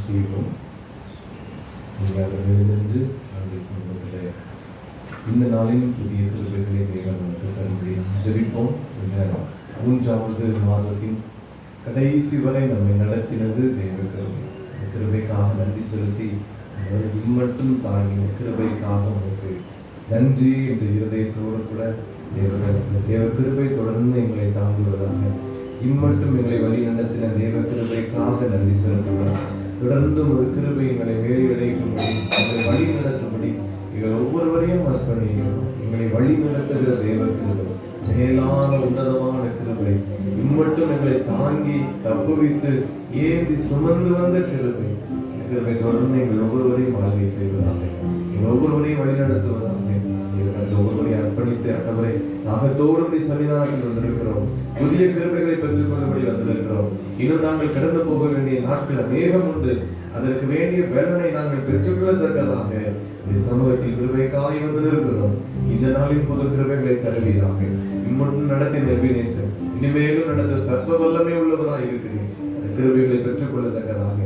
செய்வோம். எழுதிருந்து நம்முடைய சமூகத்தில் இந்த நாளின் புதிய கிருபைகளை தேவன் நமக்கு தரும்படி ஜெபிப்போம். இந்த 3வது மாதத்தின் கடைசி வரை நம்மை நடத்தினது தேவ கிருபை. இந்த கிருபைக்காக நன்றி செலுத்தி இம்மட்டும் தாங்கி கிருபைக்காக நமக்கு நன்றி என்ற இருதயத்தோடு கூட தேவ கிருபை தொடர்ந்து எங்களை தாங்குவதாக. இம்மட்டும் எங்களை வழி நடத்தின தேவ கிருபைக்காக நன்றி செலுத்துகிறோம். தொடர்ந்து ஒரு கிருபை எங்களை வேலையடைக்கும்படி எங்களை வழி நடத்தும்படி எங்கள் ஒவ்வொருவரையும் அர்ப்பணிக்கிறோம். எங்களை வழி நடத்துகிற தேவ கிருபை, மேலான உன்னதமான கிருபை, இம்மட்டும் எங்களை தாங்கி தப்புவித்து ஏந்தி சுமந்து வந்த கிருபை தொடர்ந்து எங்கள் ஒவ்வொருவரையும் ஆளுகை செய்வதாக, எங்கள் ஒவ்வொருவரையும் வழி நடத்துவதாக. ஒவ்வொருவரையும் அர்ப்பணித்து அட்டவரை நாகத்தோடு சன்னிதானத்தில் வந்திருக்கிறோம். புதிய கிருபைகளை பெற்றுக் கொள்ளும்படி வந்திருக்கிறோம். இன்னும் நாங்கள் கடந்து போக வேண்டிய நாட்கள் அநேகம் உண்டு. அதற்கு வேண்டிய வேதனை நாங்கள் பெற்றுக்கொள்ளத்தக்கதாக சமூகத்தில் கிருபைக்காய் வந்திருக்கிறோம். இந்த நாளின் புது கிருபைகளை தருவீராக. இம்மட்டும் நடத்தின எபினேசர் இனிமேலும் நடந்த சர்வ வல்லமை உள்ளவராய் இருக்கிறேன். கிருபைகளை பெற்றுக் கொள்ளத்தக்கதாக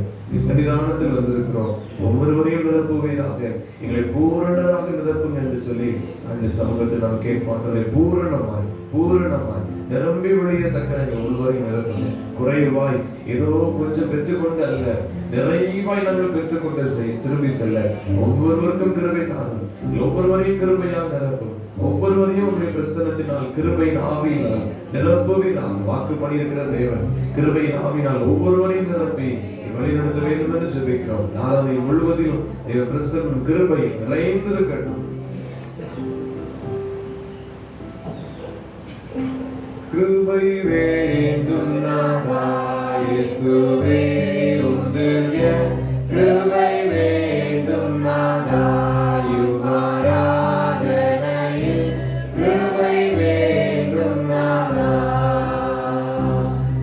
சன்னிதானத்தில் வந்திருக்கிறோம். ஒவ்வொருவரையும் நிரப்புவீராக, எங்களை பூரணராக நிரப்பும் என்று சொல்லி அந்த சமூகத்தில் நாம் கேட்பார்த்ததை பூரணமாய் நிரம்பி ஒழியத்தக்க எங்கள் ஒவ்வொருவரையும் நிரப்புங்க. குறைவாய் ஏதோ கொஞ்சம் பெற்றுக்கொண்டு அல்ல, நிறைவாய் நாங்கள் பெற்றுக்கொண்டு திரும்பி செல்ல ஒவ்வொருவருக்கும் கிருபை தாரும். ஒவ்வொருவரையும் கிருபையால் நிரப்பும். ஒவ்வொருவரையும் உங்களுடைய பிரசன்னத்தினால் கிருபையின் ஆவியினால் நிரப்புவீராக. வாக்கு பண்ணியிருக்கிற தேவன் கிருபையின் ஆவியினால் ஒவ்வொருவரையும் நிரப்பி வழி நடத்த வேண்டும் என்று ஜெபிக்கிறோம். நாளை முழுவதிலும் தேவ பிரசன்னம் கிருபை நிறைந்திருக்கட்டும். கிருபை வேண்டும் நாதா இயேசுவே உம்முடைய கிருபை வேண்டும் நாதா யுவராதனையில் கிருபை வேண்டும் நாதா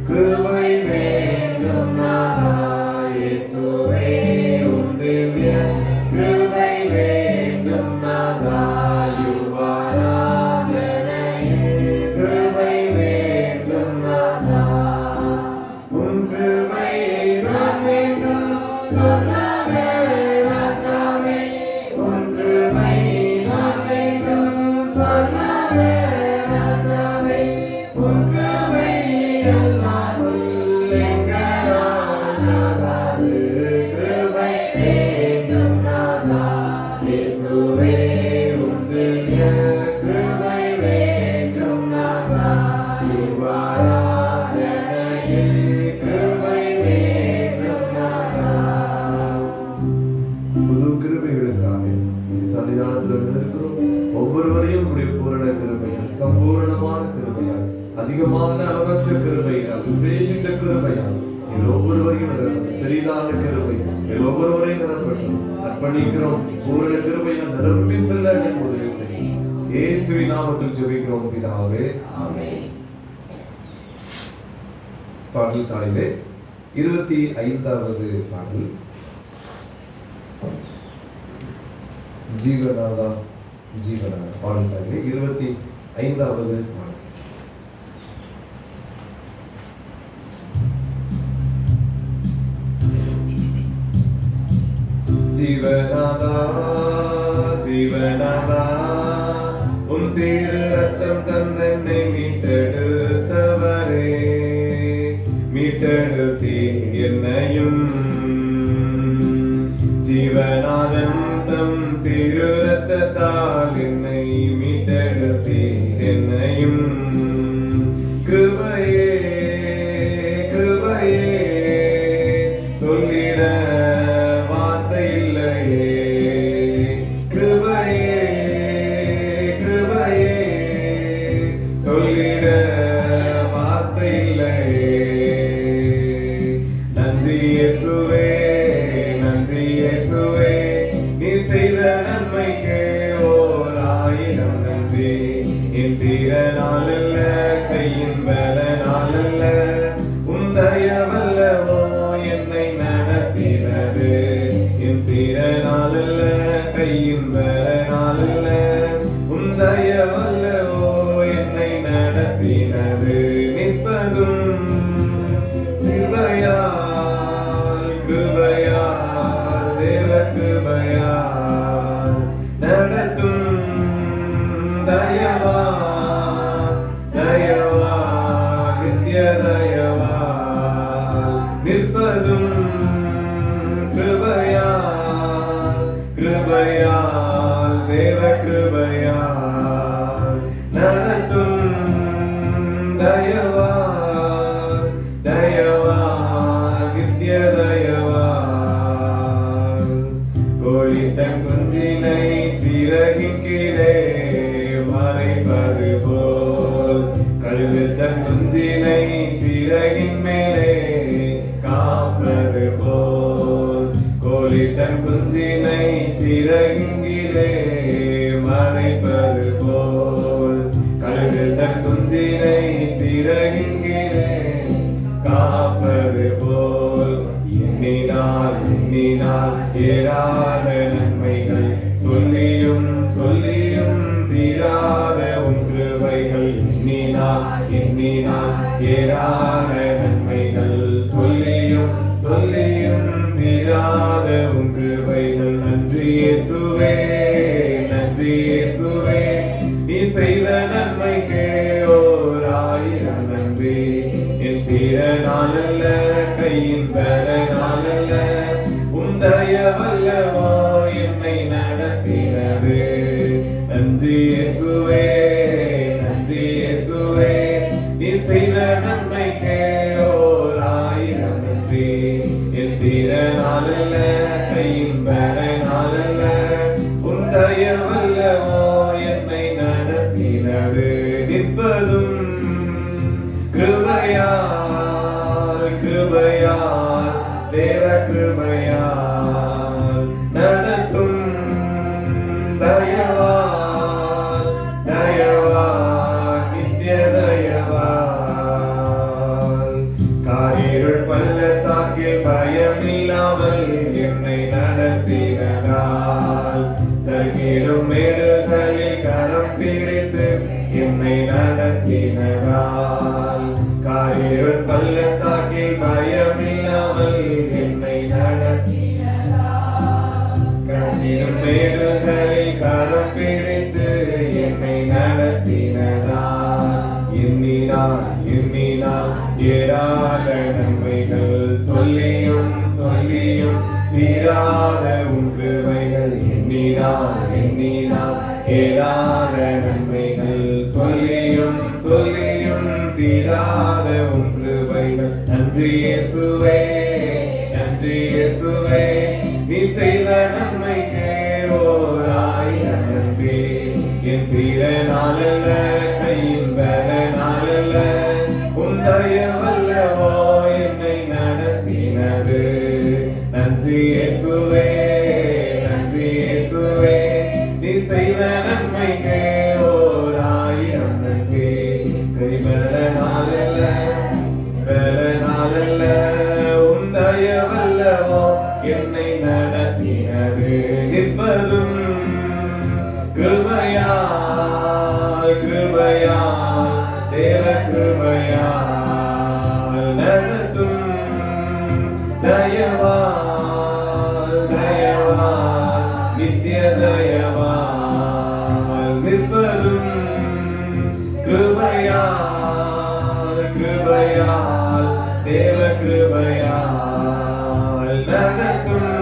கிருபை வேண்டும் நாதா இயேசுவே உம்முடைய கிருபை வேண்டும் நாதா யுவராதனையில் கிருபை வேண்டும் நாதா. உன் கிருபையை நான் வேண்டும் சொல்லாத ராஜாவே, உன் கிருபையை நான் வேண்டும் சொல்லாத ராஜாவே, உன் கிருபை அல்லாமல் எங்களால் ஆகாது. கிருபை வேண்டும் நாதா இயேசுவே உம்முடைய கிருபை வேண்டும் நாதா யுவராதனையில் கிருபை வேண்டும் நாதா. புது கிருபைகளுக்காக சன்னிதானத்தில் இருக்கிறோம். ஒவ்வொருவரையும் உடைய பூரண கிருபையால், சம்பூரணமான கிருபையால், அதிகமான அளவற்ற கிருபையால், விசேஷித்த கிருபையால் எங்கள் ஒவ்வொருவரையும் நிரப்பட்டும். பெரிதான கிருபை எங்கள் ஒவ்வொருவரையும் நிரப்பட்டும். அர்ப்பணிக்கிறோம். பூரண கிருபையால் நிரம்பி செல்ல எங்கள் உதவி செய்யும். இயேசுவின் நாமத்தில் ஜெபிக்கிறோம் பிதாவே, ஆமென். பாடல் தாளிலே 25வது பாடல். ஜீவநாதா ஜீவநாதா பாடல் தாளிலே 25வது பாடல். ஜீவநாதா ஜீவநாதா உன் திரு ரத்தம் தன்னை மீட்டெடுத்தவரே, மீட்டெடுத்தீ என்னையும். ஜீவநாதன் தம் திரு ரத்தத்தால் என்னை மீட்டெடுத்தீ என்னையும். கிருபையே கிருபையே சொல்லிட வார்த்தை இல்லையே. கிருபையே கிருபையே சொல்லிட வார்த்தை இல்லையே. நன்றி இயேசுவே நன்றி இயேசுவே, நீ செய்த நன்மைக்கு ஓர் ஆயிரம் நன்றி. என் திறனால் அல்ல, கையின் பலனால் அல்ல, உன் தயவல்லவோ என்னை நடத்தினது. என் திறனால் அல்ல, கையின் பலனால் அல்ல, உன் தயவல்லவோ என்னை நடத்தினது. நிற்பதும் கிருபையால் தயவால் தயவால் நித்திய தயவால் கோழி தன் குஞ்சினை சிறகின் கீழே மறைப்பது போல் கழுகு தன் குஞ்சினை சிறகின் மேலே காப்பது போல் கோழி தன் குஞ்சினை சிறகின் கீழே மறைப்பது போல் கழுகு தன் குஞ்சினை சிறகின் கீழே காப்பது போல் எண்ணினால் ஏறாத நன்மைகள் சொல்லியும் தீராத உன் கிருபைகள் எண்ணினால் ஏறாத நன்மைகள் சொல்லியும் தீராத உன் கிருபைகள் நன்றி இயேசுவே நீ செய்த நன்மைக்கே ஓர் ஆயிரம் நன்றி என் தீரனாலல்ல கையின் பலனாலல்ல உன் தயவல்லவோ என்னை நடத்தினது நன்றி இயேசுவே நீ செய்த நன்மைக்கே ஓர் ஆயிரம் நன்றி என் தீரனாலல்ல கையின் பலனாலல்ல உன் தயவல்லவோ என்னை நடத்தினது நிற்பதும் கிருபையால் தேவ கிருபையால் நடத்தும் தயவால் நித்திய தயவால் காரிருள் பள்ளத்தாக்கில் பயமில்லாமல் என்னை நடத்தினதால் சகிலும் மேடுகளில் கரம் பிடித்து என்னை நடத்தினதால் காரிருள் பள்ளத்தாக்கில் பயமில்லாமல் என்னை நடத்தினதால் கசிலும் மேடுகளில் கரம் பிடித்து என்னை நடத்தினதால் எண்ணினால் ஏறாத நன்மைகள் சொல்லியும் தீராத உன் கிருபைகள் எண்ணினால் ஏறாத நன்மைகள் சொல்லியும் தீராத உன் கிருபைகள் நன்றி இயேசுவே நீ செய்த நன்மைக்கே ஓர் ஆயிரம் நன்றி என் தீரனாலல்ல கையின் பலனாலல்ல உன் தயவல்லவோ என்னை நடத்தினது நன்றி இயேசுவே நீ செய்த நன்மைக்கே ஓர் ஆயிரம் நன்றி பலனாலல்ல உன் தயவல்லவோ என்னை நடத்தினது நிற்பதும் கிருபையால் தேவ கிருபையால் நடத்தும் தயவால் நித்திய தயவால் நிற்பதும் கிருபையால் தேவ கிருபையால் நடத்தும்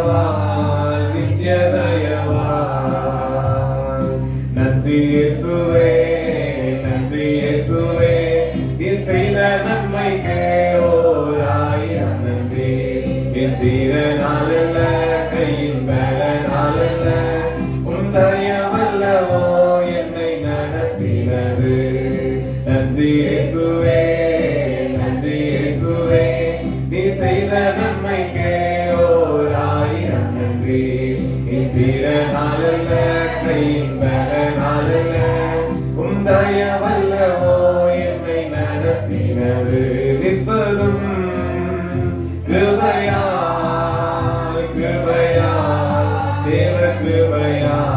தயவால் நித்திய தயவால் நன்றி இயேசுவே நீ செய்த நன்மைக்கே ஓர் ஆயிரம் நன்றி என் தீரனாலல்ல கையின் பலனாலல்ல உன் தயவல்லவோ என்னை நடத்தினது நன்றி இயேசுவே நீ செய்த நன்மைக்கே ஓர் ஆயிரம் நன்றி என் தீரனாலல்ல கையின் பலனாலல்ல உன் தயவல்லவோ என்னை நடத்தினது நிற்பதும் கிருபையால் தேவ கிருபையால்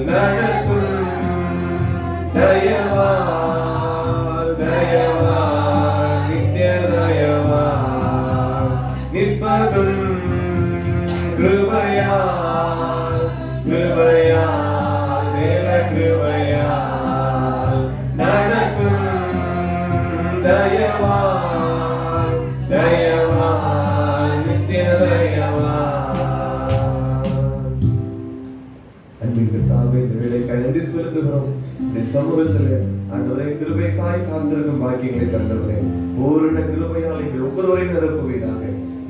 நடத்தும் தயவால் நித்திய தயவால் நிற்பதும் கிருபையால் அன்பின் கர்த்தாவே, இந்த வேளைக்காய் நன்றி செலுத்துகிறோம். இந்த சமூகத்திலே ஆண்டவரே கிருபைக்காய் காத்திருக்கும் பாக்கியங்களை தந்தவரே, பூரண கிருபையால் எங்கள் ஒவ்வொருவரையும் நிரப்புவீராக.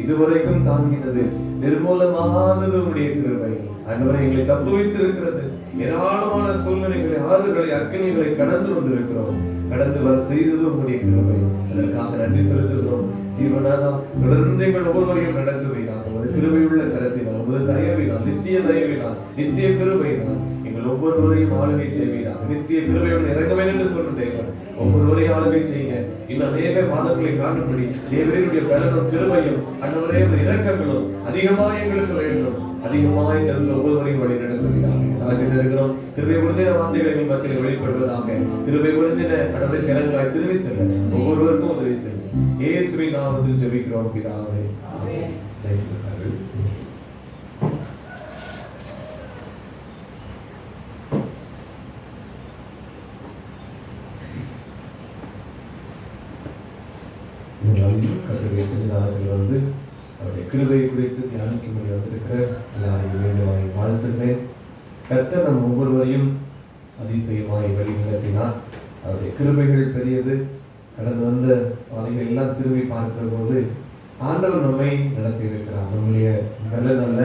இதுவரைக்கும் தாங்கினது நிர்மூலமானது உடைய கிருபை. ஆண்டவரே, எங்களை தப்புவித்திருக்கிறது. ஏராளமான சூழ்நிலைகளை, ஆறுகளை, அக்கினிகளை கடந்து வந்திருக்கிறோம். கடந்து வர செய்தது உங்களுடைய கிருபை. அதற்காக நன்றி செலுத்துகிறோம். ஜீவனாதான் தொடர்ந்து எங்கள் ஒவ்வொருவரையும் நடத்துவீராக. உமது கிருபையுள்ள கரத்தினால், உமது தயவினால், நித்திய தயவினால், நித்திய கிருபையினால் எங்கள் ஒவ்வொருவரையும் ஆளுகை செய்வீராக. நித்திய கிருபையுடன் இறங்குவேன் என்று சொன்ன தேவன் ஒவ்வொருவரையும் ஆளுகை செய்யுங்க. இன்னும் அநேக மாதங்களை காணும்படி தேவனுடைய பலனும் கிருபையும் ஆண்டவரே இரக்கங்களும் அதிகமாக எங்களுக்கு வேண்டும். அதிகமாய் தந்து ஒவ்வொருவரையும் வழி நடத்துவீராக. இருக்கிறோம் கிருபை உடனே வார்த்தைகள் மத்தியில் வெளிப்படுவதாக. கிருபை உடனே கடவுளை ஜனங்களாய் திரும்பி செல்ல ஒவ்வொருவருக்கும் உதவி செய்யும். இயேசுவின் நாமத்தில் ஜெபிக்கிறோம் பிதாவே. கர்த்தருடைய சன்னிதானத்தில் வந்து அவருடைய கிருபை குறித்து தியானிக்கும்படி வந்திருக்கிற எல்லாரையும் வேண்டுமாய் வாழ்த்துகிறேன். கர்த்தர் நம் ஒவ்வொருவரையும் அதிசயமாய் வழி நடத்தினார். அவருடைய கிருபைகள் பெரியது. கடந்து வந்த பாதைகள் எல்லாம் திரும்பி பார்க்கிற போது ஆண்டவர் நம்மை நடத்தி இருக்கிறார். நம்முடைய பலன் அல்ல,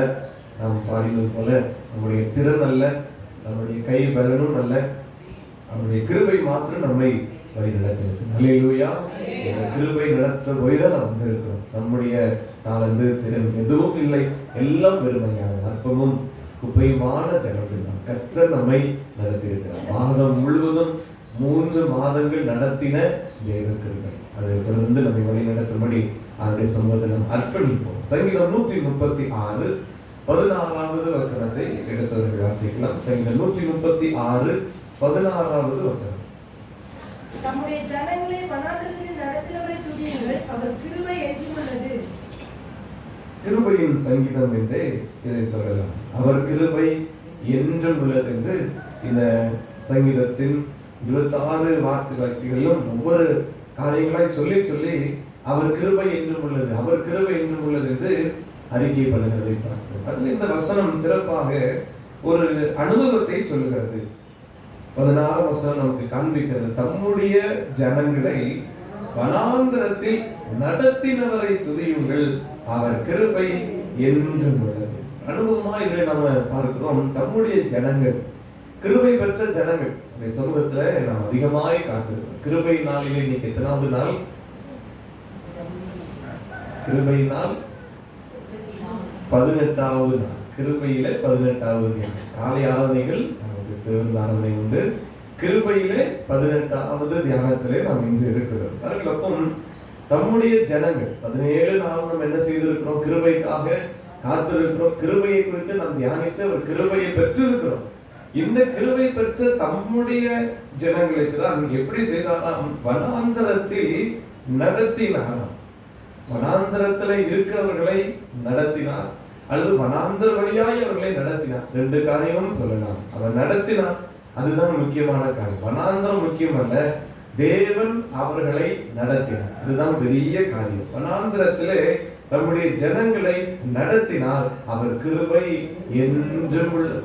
நாம் பாடினது போல நம்முடைய திறன் அல்ல, நம்முடைய கை பலனும் அல்ல, அவருடைய கிருபை மாத்திரம் நம்மை வழி நடத்தினது. அல்லேலூயா. கிருபை நடத்த போய் தான் நாம் வந்திருக்கிறோம். நம்முடைய தாளந்து திறன் எதுவும் இல்லை, எல்லாம் பெருமையான அற்பமும் குப்பையுமான ஜனங்கள் தான். கர்த்தர் நம்மை நடத்தியிருக்கிறார். மாதம் முழுவதும் 3 மாதங்கள் நடத்தின தேவ கிருபை. அதை தொடர்ந்து நம்மை வழி நடத்தும்படி அவருடைய சமூகத்தில் நாம் அர்ப்பணிப்போம். சங்கீதம் 136 16வது வசனத்தை எடுத்தவர்கள் வாசிக்கலாம். சங்கீதம் 136 16வது வசனம். நம்முடைய ஜனங்களை வனாந்தரத்தில் நடத்தினவரை துதியுங்கள், அவர் கிருபை என்றும் உள்ளது. கிருபையின் சங்கீதம் என்றே இதை சொல்லலாம். அவர் கிருபை என்றும் உள்ளது என்று இந்த சங்கீதத்தின் 26 வார்த்தைகளிலும் ஒவ்வொரு காரியங்களாய் சொல்லி சொல்லி அவர் கிருபை என்றும் உள்ளது, அவர் கிருபை என்றும் உள்ளது என்று அறிக்கை பண்ணுகிறதை பார்க்கிறோம். அதில் இந்த வசனம் சிறப்பாக ஒரு அனுபவத்தை சொல்லுகிறது. 16 வசனம் நமக்கு காண்பிக்கிறது. தம்முடைய ஜனங்களை வனாந்தரத்தில் நடத்தினவரை துதியுங்கள், அவர் கிருபை என்றும் உள்ளது. அனுபவமா இதில் நம்ம பார்க்கிறோம். தம்முடைய ஜனங்கள், கிருபை பெற்ற ஜனங்கள். இந்த சமூகத்துல நாம் அதிகமாய் காத்திருக்கிறோம். கிருபை நாளிலே இன்னைக்கு எத்தனாவது நாள்? கிருபை நாள் 18வது நாள். கிருபையில 18வது தியானம். காலை ஆராதனைகள் நமக்கு ஆராதனை உண்டு. கிருபையிலே 18வது தியானத்திலே நாம் இன்று இருக்கிறோம். அதற்கப்புறம் தம்முடைய ஜனங்கள் 17 நாள் நம்ம என்ன செய்திருக்கிறோம்? கிருபைக்காக காத்திருக்கிறோம். கிருபையை குறித்து நாம் தியானித்து அவர் கிருபையை பெற்றிருக்கிறோம். இந்த கிருபை பெற்ற தம்முடைய ஜனங்களுக்கு தான் எப்படி செய்தாராம்? வனாந்தரத்தில் நடத்தினாராம். வனாந்தரத்துல இருக்கிறவர்களை நடத்தினார், அல்லது வனாந்தர வழியாய் அவர்களை நடத்தினார். 2 காரியமும் சொல்லலாம். அவர் நடத்தினார், அதுதான் முக்கியமான காரியம். வனாந்தரம் முக்கியம் அல்ல, தேவன் அவர்களை நடத்தினார், அதுதான் பெரிய காரியம். வனாந்தரத்திலே நம்முடைய ஜனங்களை நடத்தினார். அவர் கிருபை என்றும் உள்ளது.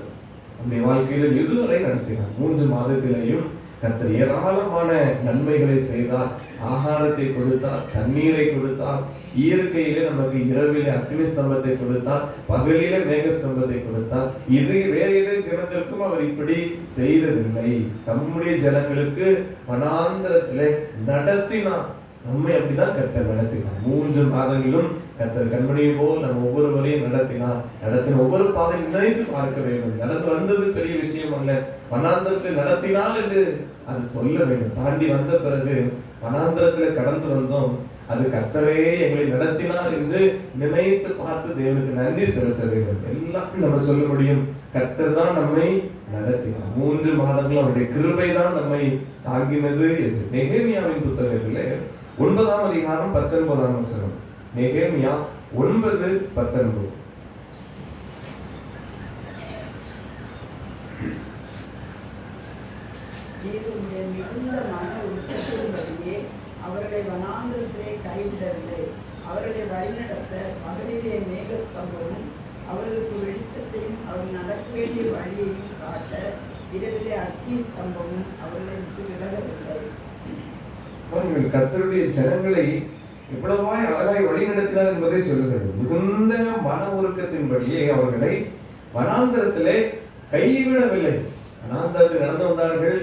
நம்முடைய வாழ்க்கையில இதுவரை நடத்தினார். 3 மாதத்திலேயும் கர்த்தர் ஏராளமான நன்மைகளை செய்தார். ஆகாரத்தை கொடுத்தார், தண்ணீரை கொடுத்தார். இயற்கையிலே நமக்கு இரவிலே அக்னி ஸ்தம்பத்தை கொடுத்தார், பகலிலே மேக ஸ்தம்பத்தை கொடுத்தார். இது வேற எந்த ஜனத்திற்கும் அவர் இப்படி செய்ததில்லை. தம்முடைய ஜனங்களுக்கு வனாந்தரத்திலே நடத்தினார். நம்மை அப்படிதான் கர்த்தர் நடத்தினார். 3 மாதங்களிலும் கர்த்தர் கண்மணியை போல் நம்ம ஒவ்வொருவரையும் நடத்தினார். நடத்தின ஒவ்வொரு பாதையும் நினைத்து பார்க்க வேண்டும். நடந்து வந்தது பெரிய விஷயம் அல்ல, வனாந்தரத்தில் நடத்தினார் என்று அது சொல்ல வேண்டும். தாண்டி வந்த பிறகு வனாந்தரத்தில் கடந்து வந்தோம், அது கர்த்தரே எங்களை நடத்தினார் என்று நினைத்து பார்த்து தேவனுக்கு நன்றி செலுத்த வேண்டும். எல்லாம் நம்ம சொல்ல முடியும், கர்த்தர் தான் நம்மை நடத்தினார். 3 மாதங்கள் அவருடைய கிருபை தான் நம்மை தாங்கினது என்று நெகேமியாவின் புத்தகத்திலே 9ஆம் அதிகாரம் 19ஆம் வசனம். நெகேமியா 9:19. மிகுந்த மன உருக்கத்தின்படியே அவர்களை வனாந்தரத்திலே கைவிடவில்லை. அவர்களை வழிநடத்த பகலிலே மேகஸ்தம்பமும் அவர்களுக்கு வெளிச்சத்தையும் அவர் நடக்க வேண்டிய வழியையும் இரவிலே அக்னி ஸ்தம்பமும் அவர்களை விட்டு விலகவில்லை. கர்த்தருடைய ஜனங்களை எவ்வளவாய் அழகாய் வழி நடத்தினார் என்பதை சொல்லுகிறது. மிகுந்த மன உருக்கத்தின்படியே அவர்களை வனாந்தரத்திலே கைவிடவில்லை. வனாந்தரத்தில் நடந்து வந்தார்கள்.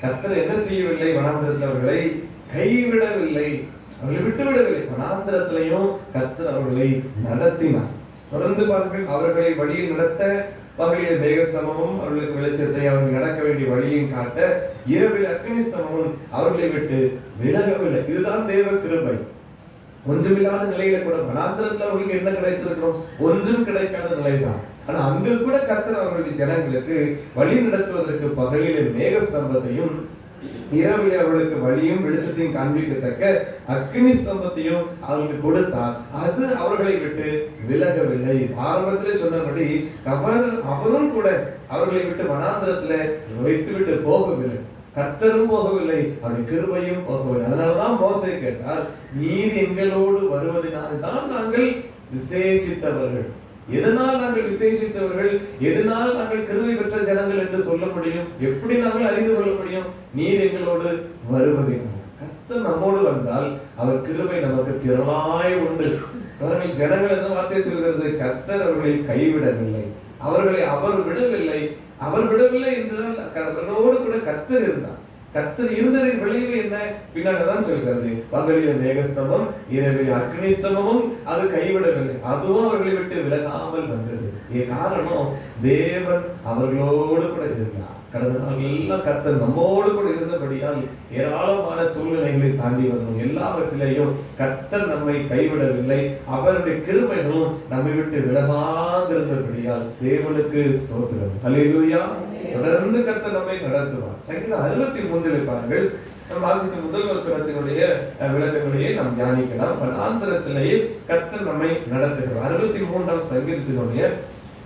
கர்த்தர் என்ன செய்யவில்லை? வனாந்தரத்தில் அவர்களை கைவிடவில்லை, அவர்களை விட்டுவிடவில்லை. வனாந்தரத்திலையும் கர்த்தர் அவர்களை நடத்தினார். தொடர்ந்து பாருங்கள், அவர்களை வழியில் நடத்த பகலில் மேகஸ்தம்பமும் அவர்களுக்கு வெளிச்சத்தை, அவர்கள் நடக்க வேண்டிய வழியையும் காட்ட, இரவில் அக்னி ஸ்தம்பமும் அவர்களை விட்டு விலகவில்லை. இதுதான் தேவ கிருபை. ஒன்றுமில்லாத நிலையில கூட வனாந்தரத்துல அவர்களுக்கு என்ன கிடைத்திருக்கிறோம்? ஒன்றும் கிடைக்காத நிலைதான். ஆனா அங்கு கூட கர்த்தர் அவர்களுடைய ஜனங்களுக்கு வழி நடத்துவதற்கு பகலிலே மேகஸ்தம்பத்தையும் இரவிலே அவர்களுக்கு வழியும் வெளிச்சத்தையும் காண்பிக்கத்தக்க அக்னி ஸ்தம்பத்தையும் அவர்களுக்கு கொடுத்தார். அது அவர்களை விட்டு விலகவில்லை. ஆரம்பத்திலே சொன்னபடி அவரும் கூட அவர்களை விட்டு வனாந்தரத்துல விட்டு போகவில்லை. கர்த்தரும் போகவில்லை, அவருடைய கிருபையும் போகவில்லை. அதனாலதான் மோசே கேட்டார், நீர் எங்களோடு வருவதனால் தான் நாங்கள் விசேஷித்தவர்கள். எதனால் நாங்கள் விசேஷித்தவர்கள்? எதனால் நாங்கள் கிருபை பெற்ற ஜனங்கள் என்று சொல்ல முடியும்? எப்படி நாங்கள் அறிந்து கொள்ள முடியும்? நீர் எங்களோடு வருவதனால். கர்த்தர் நம்மோடு வந்தால் அவர் கிருபை நமக்கு திரளாய் உண்டு. அவர்கள் ஜனங்கள் எந்த வார்த்தையை சொல்கிறது? கர்த்தர் அவர்களை கைவிடவில்லை, அவர்களை அவர் விடவில்லை. அவர் விடவில்லை என்றால் அவர்களோடு கூட கர்த்தர் இருந்தார். கர்த்தர் இருந்ததின் விளைவு என்ன? பின்னால்தான் சொல்கிறது, பகலில மேகஸ்தம்பம், இரவில் அக்னி ஸ்தம்பமும் அது கைவிடவில்லை, அதுவும் அவர்களை விட்டு விலகாமல் வந்தது. காரணம், தேவன் அவர்களோடு கூட இருந்தார். கடந்த நாள் எல்லாம் கர்த்தர் நம்மோடு கூட இருந்தபடியால் ஏராளமான சூழ்நிலைகளை தாண்டி வந்தோம். எல்லாவற்றிலேயும் கர்த்தர் நம்மை கைவிடவில்லை. அவருடைய கிருபைகளும் நம்மை விட்டு விலகாதிருந்தபடியால் தேவனுக்கு ஸ்தோத்திரம். ஹல்லேலூயா. தொடர்ந்து கர்த்தர் நம்மை நடத்துவார். சங்கீதம் 63 பாருங்கள். நாம் வாசித்த முதல் வசனத்தினுடைய விளக்கங்களையே நாம் தியானிக்கலாம். வனாந்தரத்திலேயே கர்த்தர் நம்மை நடத்துகிறார். 63ஆம் சங்கீதத்தினுடைய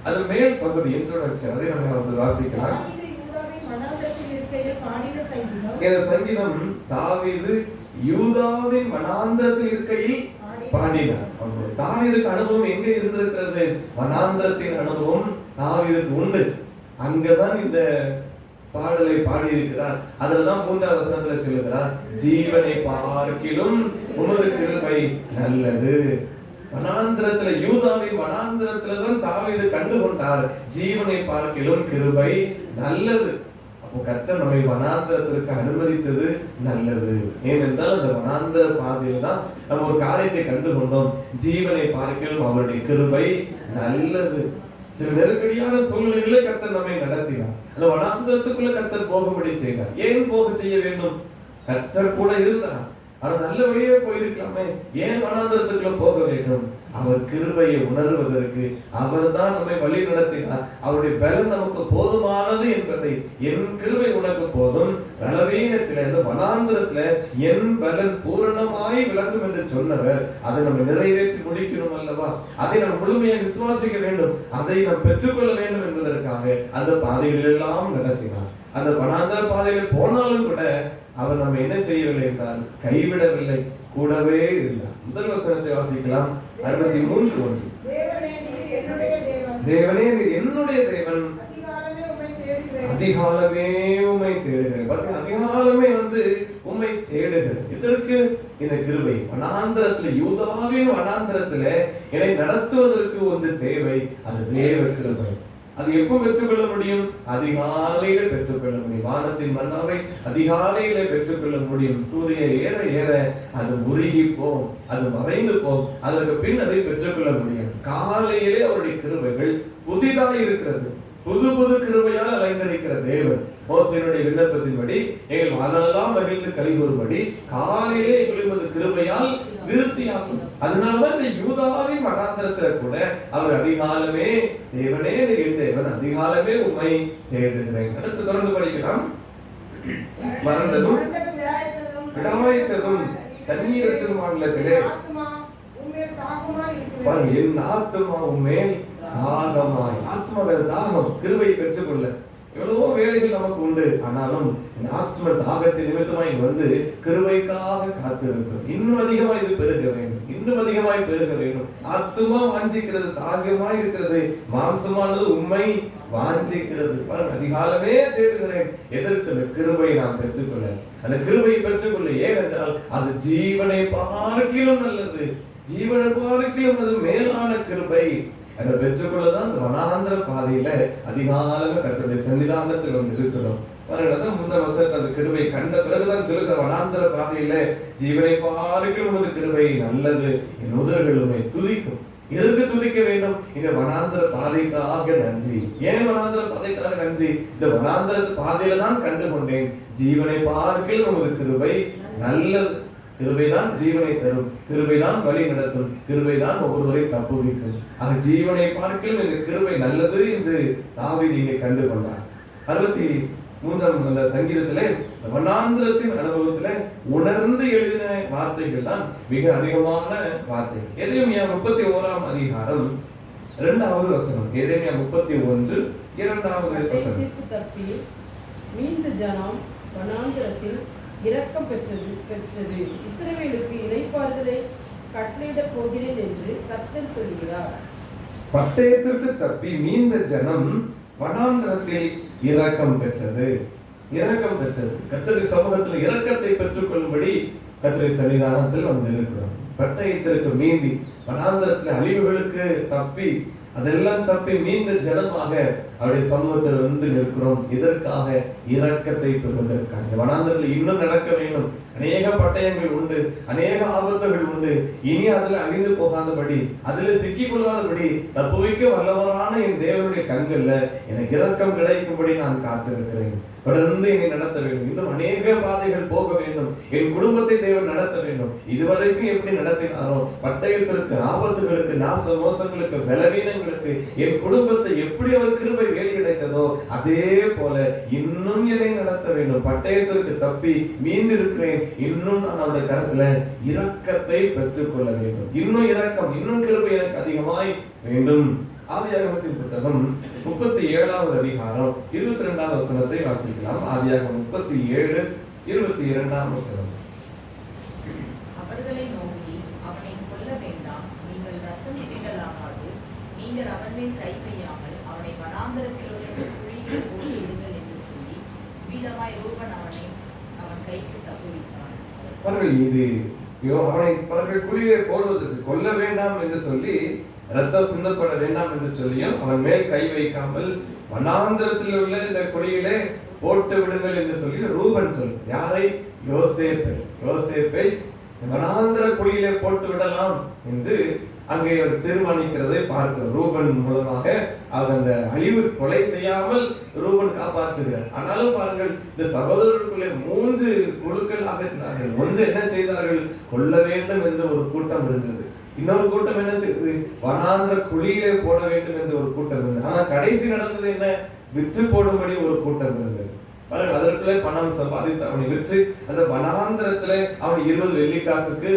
அது மேல் பகுதியின் தொடர்ச்சி. அதை நம்ம வாசிக்கலாம். இந்த சங்கீதம் தாவீது யூதாவின் வனாந்தரத்தில் இருக்கையில் பாடினார். தாவீதுக்கு அனுபவம் எங்க இருந்திருக்கிறது? வனாந்தரத்தின் அனுபவம் தாவீதுக்கு உண்டு. அங்கதான் இந்த பாடலை பாடி இருக்கிறார். அதுலதான் 3ஆம் வசனத்துல சொல்லுகிறார், ஜீவனை பார்க்கிலும் உமது கிருபை நல்லது. வனாந்தரத்துல, யூதாவின் வனாந்தரத்துலதான் தாவீது கண்டுகொண்டார், ஜீவனை பார்க்கிலும் கிருபை நல்லது. அப்போ கர்த்தர் நம்மை வனாந்தரத்திற்கு அனுமதித்தது நல்லது. ஏனென்றால் அந்த வனாந்தர பாதையில தான் நம்ம ஒரு காரியத்தை கண்டுகொண்டோம், ஜீவனை பார்க்கிலும் அவருடைய கிருபை நல்லது. சில நெருக்கடியான சூழ்நிலைகளை கர்த்தர் நம்மை நடத்தினார். அந்த வனாந்தரத்துக்குள்ள கர்த்தர் போகும்படி செய்தார். ஏன் போக செய்ய வேண்டும்? கர்த்தர் கூட இருந்தார். ஆனா நல்ல வழியே போயிருக்கலாமே, ஏன் வனாந்தரத்துக்குள்ள போக வேண்டும்? அவர் கிருபையை உணர்வதற்கு அவர் தான் நம்மை வழி நடத்தினார். அவருடைய பலன் நமக்கு போதுமானது என்பதை, என் கிருபை உனக்கு போதும், பலவீனத்தில இந்த வனாந்தரத்துல என் பலன் பூரணமாய் விளங்கும் என்று சொன்னவர், அதை நம்ம நிறைவேற்றி முடிக்கணும் அல்லவா? அதை நாம் முழுமையாக விசுவாசிக்க வேண்டும், அதை நாம் பெற்றுக்கொள்ள வேண்டும் என்பதற்காக அந்த பாதைகளில் எல்லாம் நடத்தினார். அந்த வனாந்தர பாதையில் போனாலும் கூட அவர் நம்ம என்ன செய்யவில்லை என்றால் கைவிடவில்லை, கூடவே இருந்தார். முதல் வசனத்தை வாசிக்கலாம். 63:1. தேவனே நீர் என்னுடைய தேவன், அதிகாலமே உம்மை தேடுகிறேன். அதிகாலமே உம்மை தேடுகிறேன். இதற்கு இந்த கிருபை. வனாந்தரத்துல, யூதாவின் வனாந்தரத்துல என்னை நடத்துவதற்கு ஒன்று தேவை, அது தேவ கிருபை. அது எப்போ பெற்றுக்கொள்ள முடியும்? அதிகாலையில பெற்றுக்கொள்ள முடியும். வானத்தின் மன்னாவை அதிகாலையில பெற்றுக்கொள்ள முடியும். சூரியன் ஏற ஏற அது உருகி போம், அது மறைந்து போம். அதற்கு பின் அதை பெற்றுக்கொள்ள முடியும். காலையிலே அவருடைய கிருபைகள் புதிதாக இருக்கிறது. புது புது கிருபையால் அலங்கரிக்கிற தேவன் மோசேயினுடைய விண்ணப்பத்தின்படி எங்கள் வாழ்நாளெல்லாம் மகிழ்ந்து கலிகூறும்படி காலையிலே எங்களுக்கு கிருபையால் விருத்தியாகும். அதனாலதான் இந்த யூதாவின் வனாந்தரத்துல கூட அவர் அதிகாலமே தேவனே என் தேவன், அதிகாலமே உம்மை தேடுகிறேன். அடுத்து தொடர்ந்து படிக்கலாம். வறண்டதும் விடாய்த்ததும் தண்ணீரற்ற மாநிலத்திலே என் ஆத்துமா உம்மேல் தாகமாய். ஆத்மாவில் தாகம், கிருபை பெற்றுக்கொள்ள எவ்வளவோ வேலைகள் நமக்கு உண்டு. ஆனாலும் இந்த ஆத்ம தாகத்தின் நிமித்தமாய் வந்து கிருபைக்காக காத்திருக்கிறோம். இன்னும் அதிகமாய் இது பெருக வேண்டும், இன்னும் அதிகமாய் பெருக வேண்டும். ஆத்மா வாஞ்சிக்கிறது, தாகமாய் இருக்கிறது. மாம்சமானது உண்மை வாஞ்சிக்கிறது. அதிகாலமே தேடுகிறேன். எதற்கு? அந்த கிருபை நாம் பெற்றுக்கொள்ள, அந்த கிருபையை பெற்றுக்கொள்ள. ஏனென்றால் அது ஜீவனை பார்க்கிலும் நல்லது, ஜீவனை பார்க்கிலும் அது மேலான கிருபை. அதை பெற்றுக்கொள்ளதான் அந்த வனாந்திர பாதையில அதிகாலமே கர்த்தருடைய சன்னிதானத்தில் வந்து இருக்கிறோம். முந்தின வசனத்தை அந்த கிருபை கண்ட பிறகுதான் சொல்லுகிற, வனாந்திர பாதையில ஜீவனை பார்க்கிலும் அது கிருபை நல்லது, என் உதடுகளுமே துதிக்கும். எதற்கு துதிக்க வேண்டும்? இந்த வனாந்திர பாதைக்காக நன்றி. ஏன் வனாந்திர பாதைக்காக நன்றி? இந்த வனாந்திர பாதையில தான் கண்டு கொண்டேன், ஜீவனை பார்க்கிலும் நமது கிருபை நல்லது. கிருபைதான் ஜீவனை தரும், கிருபைதான் வழி நடத்தும், கிருபைதான் ஒவ்வொருவரை தப்புவிக்கும். ஆக ஜீவனை பார்க்கிலும் இந்த கிருபை நல்லது என்று தாவீது இங்கே கண்டு கொண்டார். 63ஆம் அந்த சங்கீதத்திலே வனாந்திரத்தின் அனுபவத்திலே உணர்ந்து எழுதின வார்த்தைகள் தான் மிக அதிகமான வார்த்தைகள். எரேமியா 31ஆம் அதிகாரம் 2வது வசனம். எரேமியா 31 2வது வசனம். மீந்த ஜனம் வனாந்திரத்தில் இரக்கம் பெற்றது. இஸ்ரவேலுக்கு இளைப்பாறுதலை கட்டளையிடப் போகிறேன் என்று கர்த்தர் சொல்கிறார். பட்டயத்திற்கு தப்பி மீந்த ஜனம் வனாந்திரத்தில் இரக்கம் பெற்றது. இரக்கம் பெற்றது. கர்த்தருடைய சமூகத்தில் இரக்கத்தை பெற்றுக் கொள்ளும்படி கர்த்தருடைய சன்னிதானத்தில் வந்து இருக்கிறோம். பட்டயத்திற்கு மீந்தி வனாந்திரத்தில் அழிவுகளுக்கு தப்பி, அதெல்லாம் தப்பி மீந்த ஜனமாக அவருடைய சமூகத்தில் வந்து நிற்கிறோம். இதற்காக இரக்கத்தை பெறுவதற்காக. வனாந்திரத்தில் இன்னும் நடக்க வேண்டும். அநேக பட்டயங்கள் உண்டு, அநேக ஆபத்துகள் உண்டு. இனி அதுல அழிந்து போகாதபடி, அதுல சிக்கிக் கொள்ளாதபடி தப்புவிக்க வல்லவரான என் தேவனுடைய கண்கள்ல எனக்கு இரக்கம் கிடைக்கும்படி நான் காத்திருக்கிறேன். தொடர்ந்து என்னை நடத்த வேண்டும். இன்னும் அநேக பாதைகள் போக வேண்டும். என் குடும்பத்தை தேவன் நடத்த வேண்டும். இதுவரைக்கும் எப்படி நடத்தினாரோ, பட்டயத்திற்கு, ஆபத்துகளுக்கு, நாச மோசங்களுக்கு, பலவீனங்களுக்கு என் குடும்பத்தை எப்படி அவர் கிருபை வேலி கிடைத்ததோ அதே போல இன்னும் என்னை நடத்த வேண்டும். பட்டயத்திற்கு தப்பி மீந்திருக்கிறேன். இன்னும் நான் அவருடைய கரத்துல இரக்கத்தை பெற்றுக் கொள்ள வேண்டும். இன்னும் இரக்கம், இன்னும் கிருபை எனக்கு அதிகமாய் வேண்டும். ஆதியாகமத்தின் புத்தகம் 37வது அதிகாரம் 22வது வசனத்தை வாசிக்கலாம். ஆதியாகமம் 37 22ஆம் வசனம். அவர்களை நோக்கி, அவனை கொல்ல வேண்டாம், நீங்கள் ரத்தம் சிந்தலாகாது, நீங்கள் அவன் மேல் கை வையாமல் அவனை வனாந்திரத்தில் உள்ள குழியில் போட்டு விடுங்கள் என்று சொல்லி வீரமாய் ரூபன் அவன் கைக்கு தப்புவித்தான். அவர்கள் குழியை போடுவதற்கு கொல்ல வேண்டாம் என்று சொல்லி, ரத்தம் சிந்தப்பட வேண்டாம் என்று சொல்லியும் அவன் மேல் கை வைக்காமல் வனாந்திரத்தில் உள்ள இந்த குழியிலே போட்டு விடுங்கள் என்று சொல்லி ரூபன் சொல். யாரை? யோசேப்பை வனாந்திர குழியிலே போட்டு விடலாம் என்று அங்கே தீர்மானிக்கிறதை பார்க்கிறோம். ரூபன் மூலமாக அவர் அந்த அழிவு கொலை செய்யாமல் ரூபன் காப்பாற்றுகிறார். ஆனாலும் பாருங்கள், இந்த சகோதரர்களுக்குள்ளே 3 குழுக்களாக இருந்தார்கள். ஒன்று என்ன செய்தார்கள்? கொல்ல வேண்டும் என்று ஒரு கூட்டம் இருந்தது. இன்னொரு கூட்டம் என்ன செய்தது? வனாந்திர குழியிலே போட வேண்டும் என்று ஒரு கூட்டம் இருந்தது. ஆனா கடைசி நடந்தது என்ன? விற்று போடும்படி ஒரு கூட்டம் இருந்தது. பாருங்க, அதற்குள்ளே பணம் சம்பாதித்து அவனை விற்று அந்த வனாந்திரத்துல அவன் 20 வெள்ளிக்காசுக்கு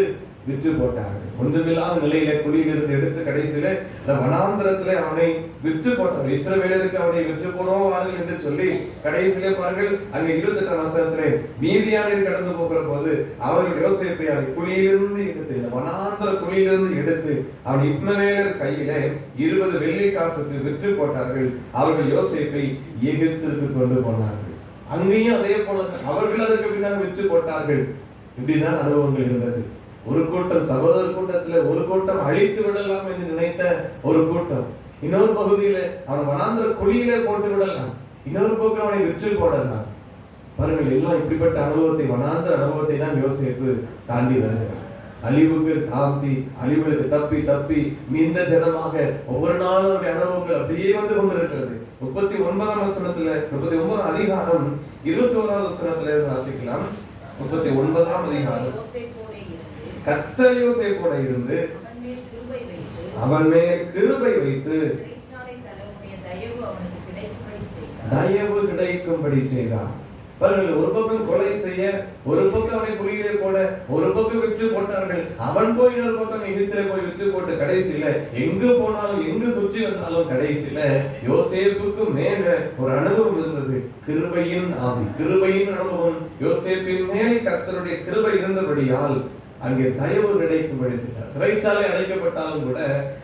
விற்று போட்டார்கள். ஒன்றுமில்லாத நிலையில குழியிலிருந்து எடுத்து கடைசியில அந்த வனாந்திரத்திலே அவனை விற்று போட்டார்கள். இஸ்ரவேலருக்கு அவனை விற்று போடுவார்கள் என்று சொல்லி கடைசியிலே பாருங்கள், அங்க 28ஆம் வசனத்திலே மீதியானில் கடந்து போகிற போது அவர்கள் யோசேப்பை குழியிலிருந்து எடுத்து, இந்த வனாந்திர குழியிலிருந்து எடுத்து அவன் இஸ்மவேலர் கையில 20 வெள்ளிக்காசுக்கு விற்று போட்டார்கள். அவர்கள் யோசேப்பை எகிப்திற்கு கொண்டு போனார்கள். அங்கேயும் அதே போல அவர்கள் அதற்கு பின்னால் விற்று போட்டார்கள். இப்படிதான் அனுபவங்கள் இருந்தது. ஒரு கூட்டம், சகோதர கூட்டத்துல ஒரு கூட்டம் அழித்து விடலாம் என்று நினைத்த ஒரு கூட்டம், இன்னொரு பகுதியில அவன் வனாந்திர குழியிலே போட்டு விடலாம், இன்னொரு பக்கம் அவனை விற்று போடலாம். பாருங்கள், எல்லாம் இப்படிப்பட்ட அனுபவத்தை, வனாந்திர அனுபவத்தை தான் யோசேப்பு தாண்டி வருகிறார். அழிவுகளுக்கு தப்பி தப்பி மீந்த ஜனமாக ஒவ்வொரு நாளும் அனுபவங்கள் அப்படியே வந்து கொண்டிருக்கிறது. 39ஆம் வசனத்துல, 39ஆம் அதிகாரம் 21ஆவது வசனத்துல வாசிக்கலாம். 39ஆம் அதிகாரம். கர்த்தர் யோசேப்போட இருந்து அவன் மேல் கிருபை வைத்து தயவு கிடைக்கும்படி செய்தார். பாருங்கள், ஒரு பக்கம் கொலை செய்ய, ஒரு பக்கம் அவனை குழியிலே போட, ஒரு பக்கம் விற்று போட்டார்கள். அவன் போய் இன்னொரு பக்கம் எகிப்திலே போய் விற்று போட்டு கடைசியில எங்கு போனாலும் எங்கு சுற்றி வந்தாலும் கடைசியில யோசேப்புக்கு மேல ஒரு அனுபவம் இருந்தது. கிருபையின் ஆவி, கிருபையின் அனுபவம். யோசேப்பின் மேல் கர்த்தருடைய கிருபை இருந்தபடியால் அங்கே தயவு கிடைக்கும்படி செய்தார். சிறைச்சாலை அடைக்கப்பட்டாலும் கூட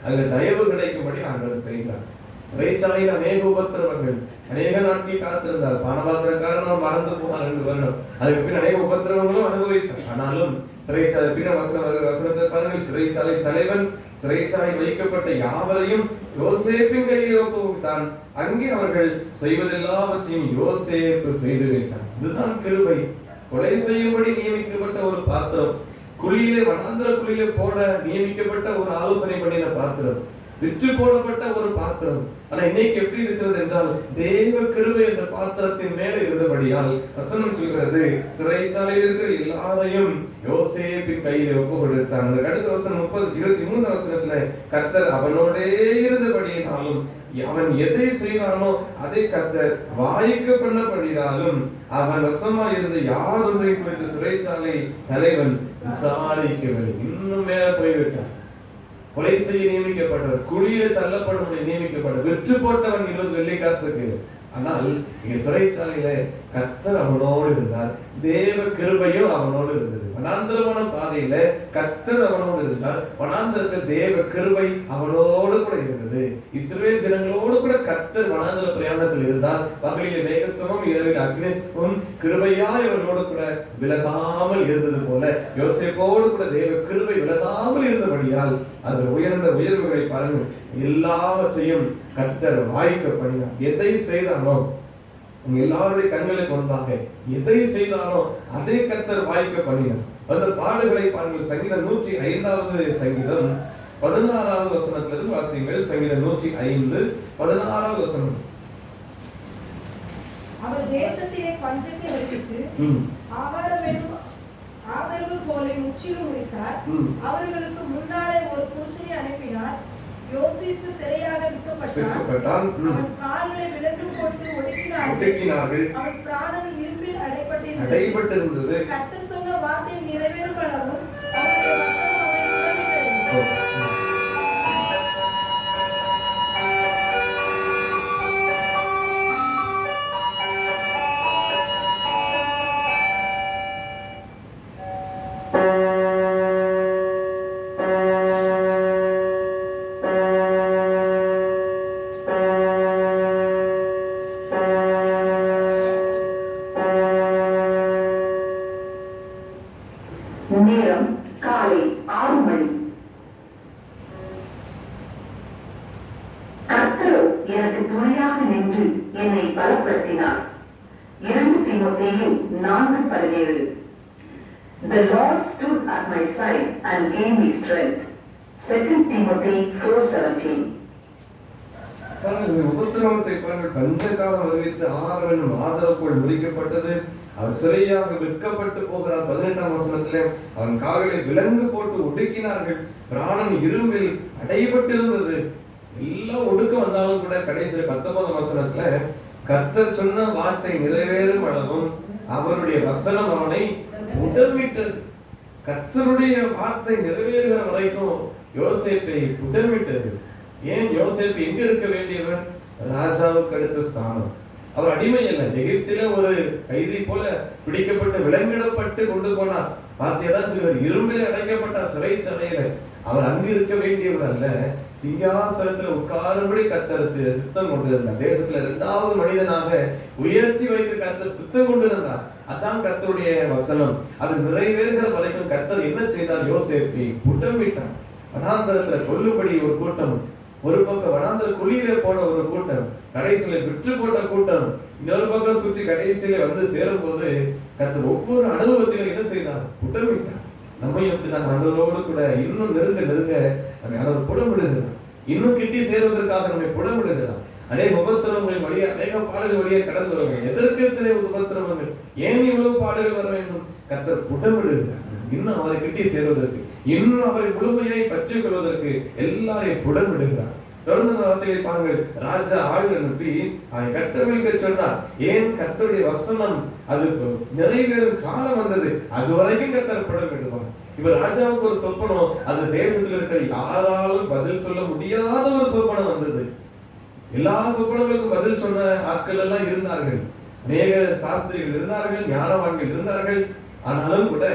அங்கே தயவு கிடைக்கும்படி ஆண்டவர் செய்கிறார். சிறைச்சாலையில் அநேக உபத்திரவங்கள், அநேக நாட்கள் காத்திருந்தார். பானபாத்திரக்காரன் மறந்து போனார் 2 வருடம். அதுக்கு பின் அநேக உபத்திரவங்களும் அனுபவித்தார். ஆனாலும் சிறைச்சாலை பின்ன வசனத்தை பாருங்கள், சிறைச்சாலை தலைவன் சிறைச்சாலை வைக்கப்பட்ட யாவரையும் யோசேப்பின் கையில் ஒப்புவித்தான். அங்கே அவர்கள் செய்வதெல்லாவற்றையும் யோசேப்பு செய்து வைத்தார். இதுதான் கிருபை. கொலை செய்யும்படி நியமிக்கப்பட்ட ஒரு பாத்திரம், குழியிலே வனாந்திர குழியிலே போட நியமிக்கப்பட்ட ஒரு ஆலோசனை பண்ணின பாத்திரம், விற்று போடப்பட்ட ஒரு பாத்திரம். ஆனா இன்னைக்கு எப்படி இருக்கிறது என்றால், தேவ கிருபை அந்த பாத்திரத்தின் மேல இருந்தபடியால் வசனம் சொல்கிறது, சிறைச்சாலையில் இருக்கிற எல்லாரையும் யோசேப்பின் கையில் ஒப்பு கொடுத்தான். அந்த அடுத்த வசனம் 23 வசனத்துல, கர்த்தர் அவனோடே இருந்தபடியினாலும் அவன் எதை செய்தானோ அதை கர்த்தர் வாய்க்க பண்ணபடினாலும் அவன் வசமா இருந்த யாதொன்றை குறித்து சிறைச்சாலை தலைவன் விசாரிக்கவில்லை. இன்னும் மேல போய்விட்டான். கொலை செய்ய நியமிக்கப்பட்டவர், குழியில தள்ளப்படும்படி நியமிக்கப்பட்ட, விற்று போட்டவன் 20 வெள்ளிக்காசுக்கு. ஆனால் இங்க சிறைச்சாலையில கர்த்தர் அவனோடு இருந்தார். தேவ கிருபையும் அவனோடு இருந்தது. வனாந்திரமான பாதையில கர்த்தர் அவனோடு இருந்தார். வனாந்திரத்தில் தேவ கிருபை அவனோடு கூட இருந்தது. இஸ்ரவேல் ஜனங்களோடு கூட கர்த்தர் வனாந்திர பிரயாணத்தில் இருந்தார். பகலிலே மேகஸ்தமும் இரவில் அக்னிஸ்தமும் கிருபையாய் அவர்களோடு கூட விலகாமல் இருந்தது போல யோசேப்போடு கூட தேவ கிருபை விலகாமல் இருந்தபடியால் அது உயர்ந்த உயர்வுகளை பாருங்கள், எல்லாவற்றையும் கர்த்தர் வாய்க்க பண்ணினார். எதை செய்தானோ எல்லாருடைய கண்களுக்கு முன்பாக எதை செய்தானோ அதை கர்த்தர் வாய்க்க பண்ணினார். அந்த பாடுகளை பாருங்கள். சங்கீதம் 105வது சங்கீதம் 16வது வசனத்திலிருந்து வாசியுங்கள். சங்கீதம் 105 16வது வசனம். அவர் தேசத்திலே பஞ்சத்தை வைத்து ஆகாரம் என்னும் ஆதரவு கோலை முற்றிலும் வைத்தார். அவர்களுக்கு முன்னாலே ஒரு புருஷனை அனுப்பினார். யோசேப்பு சிறையாக விற்கப்பட்டான். அவன் கால்களை விலங்கு போட்டு ஒடுக்கினார்கள். அவன் பிராணன் இரும்பில் அடைபட்டிருந்தது. கர்த்தர் சொன்ன வார்த்தை நிறைவேறும் அளவும் அவருடைய வசனம் அவனை உணர்ந்தது. நேரம் காலை 6 மணி. கர்த்தரோ எனக்கு துணையாக நின்று என்னை பலப்படுத்தினார். 2 தீமோத்தேயு 4:17. The Lord stood at my side and gave me strength. 2 Timothy 4:17. உபத்திரவத்தை பாருங்கள். பஞ்சகாலம் அறிவித்து ஆரவன் ஆதரவுக்குள் முடிக்கப்பட்டது. அவன் சிறையாக விற்கப்பட்டு போகிறார். 18ஆம் வசனத்திலே அவன் கால்களை விலங்கு போட்டு ஒடுக்கினார்கள். பிராணன் இரும்பில் அடைபட்டிருந்தது. எல்லாம் ஒடுக்க வந்தாலும் கூட கடைசியில் 19ஆம் வசனத்துல கர்த்தர் சொன்ன வார்த்தை நிறைவேறும் அளவும் அவருடைய வசனம் அவனை புடமிட்டது. கர்த்தருடைய வார்த்தை நிறைவேறுகிற வரைக்கும் யோசேப்பை புடமிட்டது. ஏன்? யோசேப்பு எங்க இருக்க வேண்டியவர்? ராஜாவுக்கு அடுத்த ஸ்தானம். அவர் அடிமை அல்ல. எகிப்தில ஒரு கைதி போல பிடிக்கப்பட்டு விலங்கிடப்பட்டு கொண்டு போனார். பார்த்தேதான் சொல்லுவார், இரும்பிலே அடைக்கப்பட்டார் சிறைச்சாலையில. அவர் அங்கு இருக்க வேண்டியவர் அல்ல, சிங்காசனத்துல உட்காரும்படி கர்த்தர் சித்தம் கொண்டிருந்தார். தேசத்துல 2வது மனிதனாக உயர்த்தி வைக்க கர்த்தர் சித்தம் கொண்டிருந்தார். அதான் கர்த்தருடைய வசனம். அது நிறைவேறுகிற வரைக்கும் கர்த்தர் என்ன செய்தார்? யோசேப்பை புடமிட்டார். வனாந்தரத்துல கொல்லும்படி ஒரு கூட்டம், ஒரு பக்கம் வனாந்தர குழியிலே போட ஒரு கூட்டம், கடைசியில விற்று போட்ட கூட்டம், இன்னொரு பக்கம் சுற்றி கடைசியில வந்து சேரும் போது கர்த்தர் ஒவ்வொரு அனுபவத்திலும் என்ன செய்தார்? புடமிட்டார். நம்ம எப்படிதான் ஆண்டவரோடு கூட இன்னும் நெருங்க நெருங்க நம்ம ஆண்டவர் புடமிடுகிறார். இன்னும் கிட்டி சேருவதற்காக நம்மை புடமிடுகிறார். அநேக உபத்திரவங்கள் வழியா, அநேக பாடுகள் வழியா கடந்து வருவாங்க. எதற்கு எத்தனை உபத்திரவங்கள், ஏன் இவ்வளவு பாடுகள் வர வேண்டும்? கர்த்தர் புடமிடுகிறார். இன்னும் அவரை கிட்டி சேருவதற்கு, இன்னும் அவரை முழுமையாய் பற்றிக் கொள்வதற்கு எல்லாரையும் புடமிடுகிறார். தொடர்ந்து அந்த வார்த்தைகளை பாருங்கள். ராஜா ஆள் அனுப்பி அவனை கட்டவிழ்க்க சொன்னார். ஏன்? கர்த்தருடைய வசனம் அது நிறைவேறும் காலம் வந்தது. அது வரைக்கும் கர்த்தர் படம் விடுவார். இப்ப ராஜாவுக்கு ஒரு சொப்பனம், அது தேசத்தில் இருக்கிற யாராலும் பதில் சொல்ல முடியாத ஒரு சொப்பனம் வந்தது. எல்லா சொப்பனங்களுக்கும் பதில் சொன்ன ஆட்கள் எல்லாம் இருந்தார்கள், அநேக சாஸ்திரிகள் இருந்தார்கள், ஞானவான்கள் இருந்தார்கள். ஆனாலும் கூட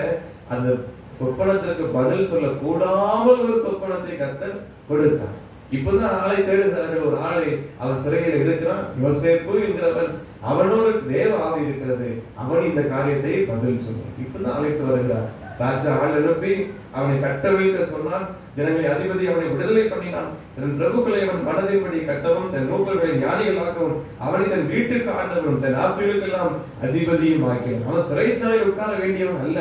அந்த சொப்பனத்திற்கு பதில் சொல்ல கூடாமல் ஒரு சொப்பனத்தை கர்த்தர் கொடுத்தார். இப்பதான் ஆளை தேடுகிறார்கள். ஒரு ஆளை, அவன் சிறையில் இருக்கிறான், யோசேப்பு என்கிறவன், அவனோடு தேவ ஆவி இருக்கிறது, அவன் இந்த காரியத்தை பதில் சொல்வான். இப்பதான் அழைத்து வருகிறார். ராஜா ஆள் அனுப்பி அவனை கட்டவிழ்க்க சொன்னான். ஜனங்களை அதிபதி அவனை விடுதலை பண்ணினான். தன் பிரபுக்களை அவன் மனதின்படி கட்டவும், தன் நூல்களை ஞானிகளாக்கவும், அவனை தன் வீட்டுக்கு ஆண்டவனும் தன் ஆசிரியர்களுக்கெல்லாம் அதிபதியும் ஆக்கினான். அவன் சிறைச்சாலையில் உட்கார வேண்டியவன் அல்ல.